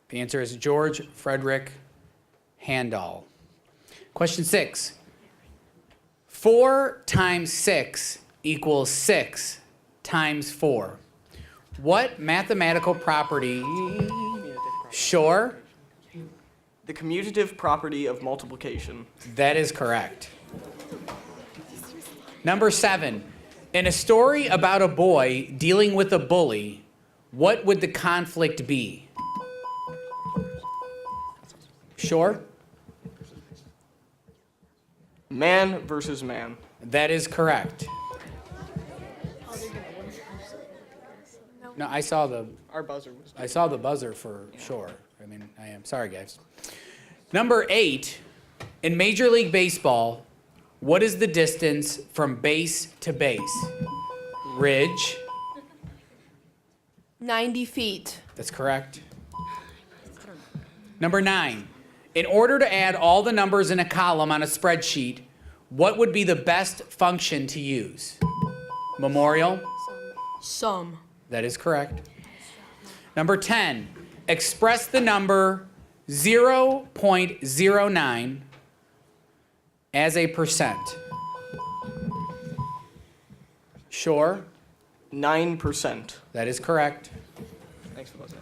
The answer is George Frederick Handel. Question 6. 4 times 6 equals 6 times 4. What mathematical property? Sure. The commutative property of multiplication. That is correct. Number 7. In a story about a boy dealing with a bully, what would the conflict be? Sure. Man versus man. That is correct. No, I saw the Our buzzer was. buzzer for sure, and mean, I am. Sorry, guys. Number 8, in Major League Baseball, what is the distance from base to base? Ridge. 90 feet. That's correct. Number 9, in order to add all the numbers in a column on a spreadsheet, what would be the best function to use? Memorial. Sum. That is correct. Number 10, express the number 0.09 as a percent. Sure, 9%. that is correct. Thanks for listening.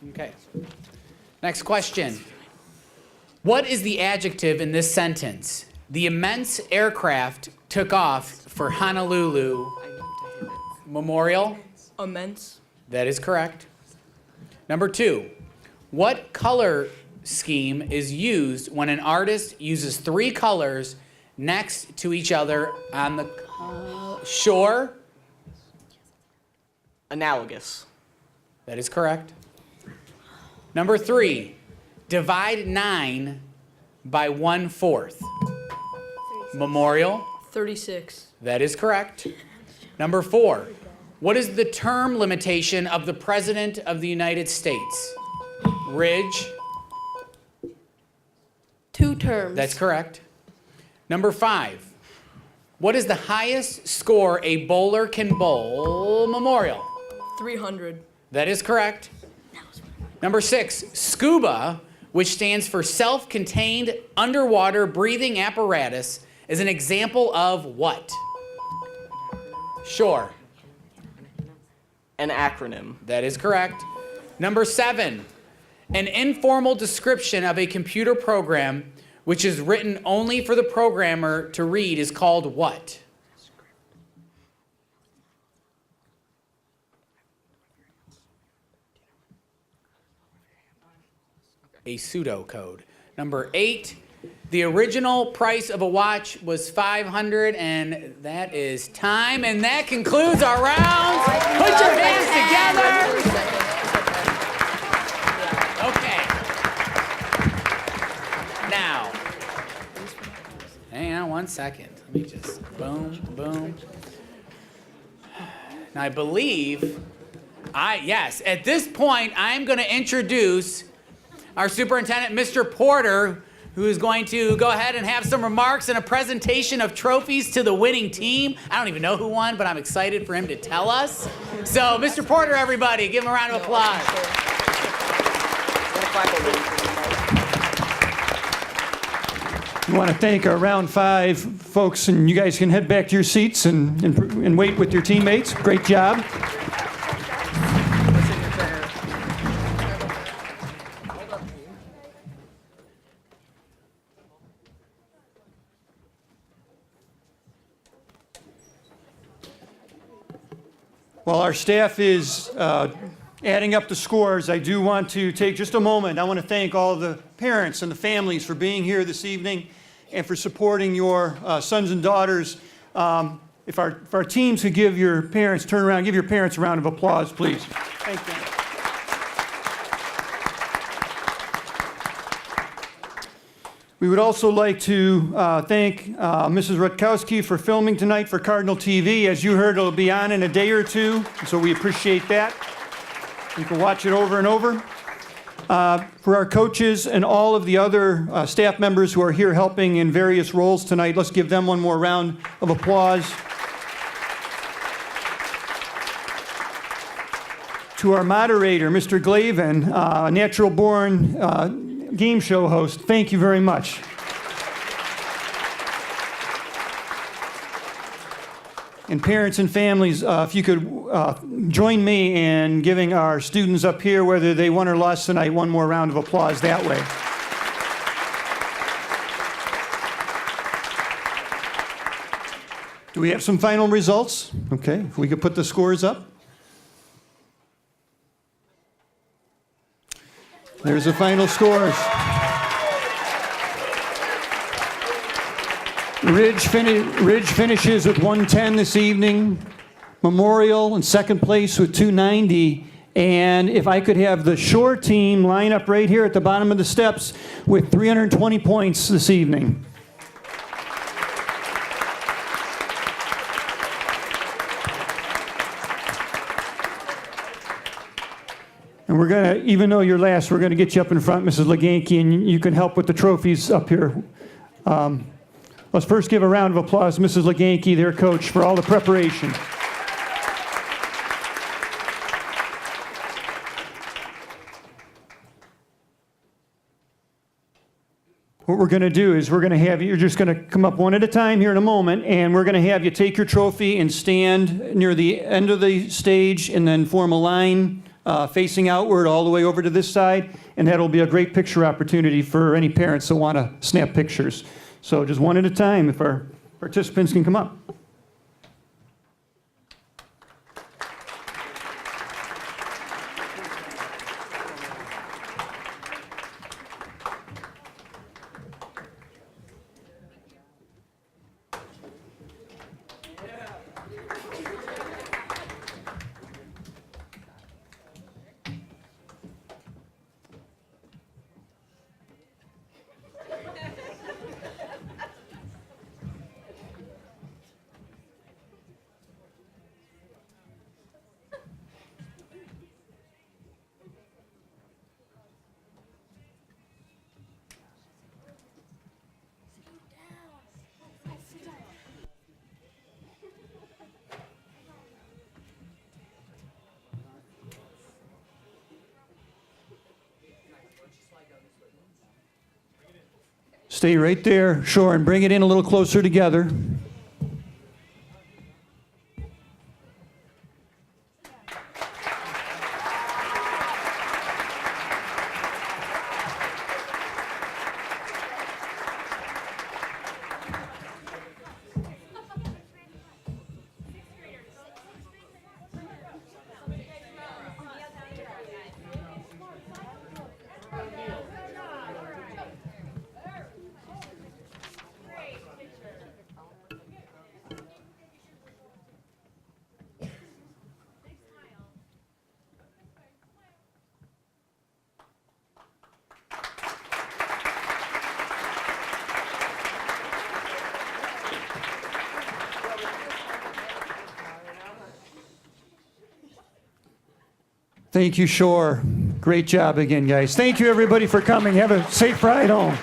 Okay. Next question. What is the adjective in this sentence? The immense aircraft took off for Honolulu Memorial. Immense. That is correct. Number 2, what color scheme is used when an artist uses 3 colors next to each other on the shore? Analogous. That is correct. Number 3, divide 9 by 1/4. Memorial. 36. That is correct. Number 4, what is the term limitation of the President of the United States? Ridge. 2 terms. That's correct. Number 5, what is the highest score a bowler can bowl? Memorial. 300. That is correct. Number 6, scuba, which stands for self-contained underwater breathing apparatus, is an example of what? Sure. An acronym. That is correct. Number 7, an informal description of a computer program which is written only for the programmer to read is called what? A pseudocode. Number 8, the original price of a watch was $500, and that is time, and that concludes our rounds. Put your hands together. Okay. Now, hang on one second. Let me just boom, boom. Now, I believe, yes, at this point, I'm going to introduce our superintendent, Mr. Porter, who is going to go ahead and have some remarks and a presentation of trophies to the winning team. I don't even know who won, but I'm excited for him to tell us. So, Mr. Porter, everybody, give him a round of applause. We want to thank our round 5 folks, and you guys can head back to your seats and wait with your teammates. Great job. While our staff is adding up the scores, I do want to take just a moment. I want to thank all of the parents and the families for being here this evening and for supporting your sons and daughters. If our teams could give your parents, turn around, give your parents a round of applause, please. Thank them. We would also like to thank Mrs. Rutkowski for filming tonight for Cardinal TV. As you heard, it'll be on in a day or two, so we appreciate that. You can watch it over and over. For our coaches and all of the other staff members who are here helping in various roles tonight, let's give them one more round of applause. To our moderator, Mr. Glavin, a natural-born game show host, thank you very much. And parents and families, if you could join me in giving our students up here, whether they won or lost tonight, one more round of applause that way. Do we have some final results? Okay, if we could put the scores up. There's the final scores. Ridge finishes with 110 this evening. Memorial in second place with 290. And if I could have the Shore team line up right here at the bottom of the steps with 320 points this evening. And we're going to, even though you're last, we're going to get you up in front, Mrs. Leganke, and you can help with the trophies up here. Let's first give a round of applause to Mrs. Leganke, their coach, for all the preparation. What we're going to do is we're going to have you, you're just going to come up one at a time here in a moment, and we're going to have you take your trophy and stand near the end of the stage and then form a line facing outward all the way over to this side, and that'll be a great picture opportunity for any parents that want to snap pictures. So just one at a time, if our participants can come up. Stay right there, Shore, and bring it in a little closer together. Thank you, Shore. Great job again, guys. Thank you, everybody, for coming. Have a safe ride home.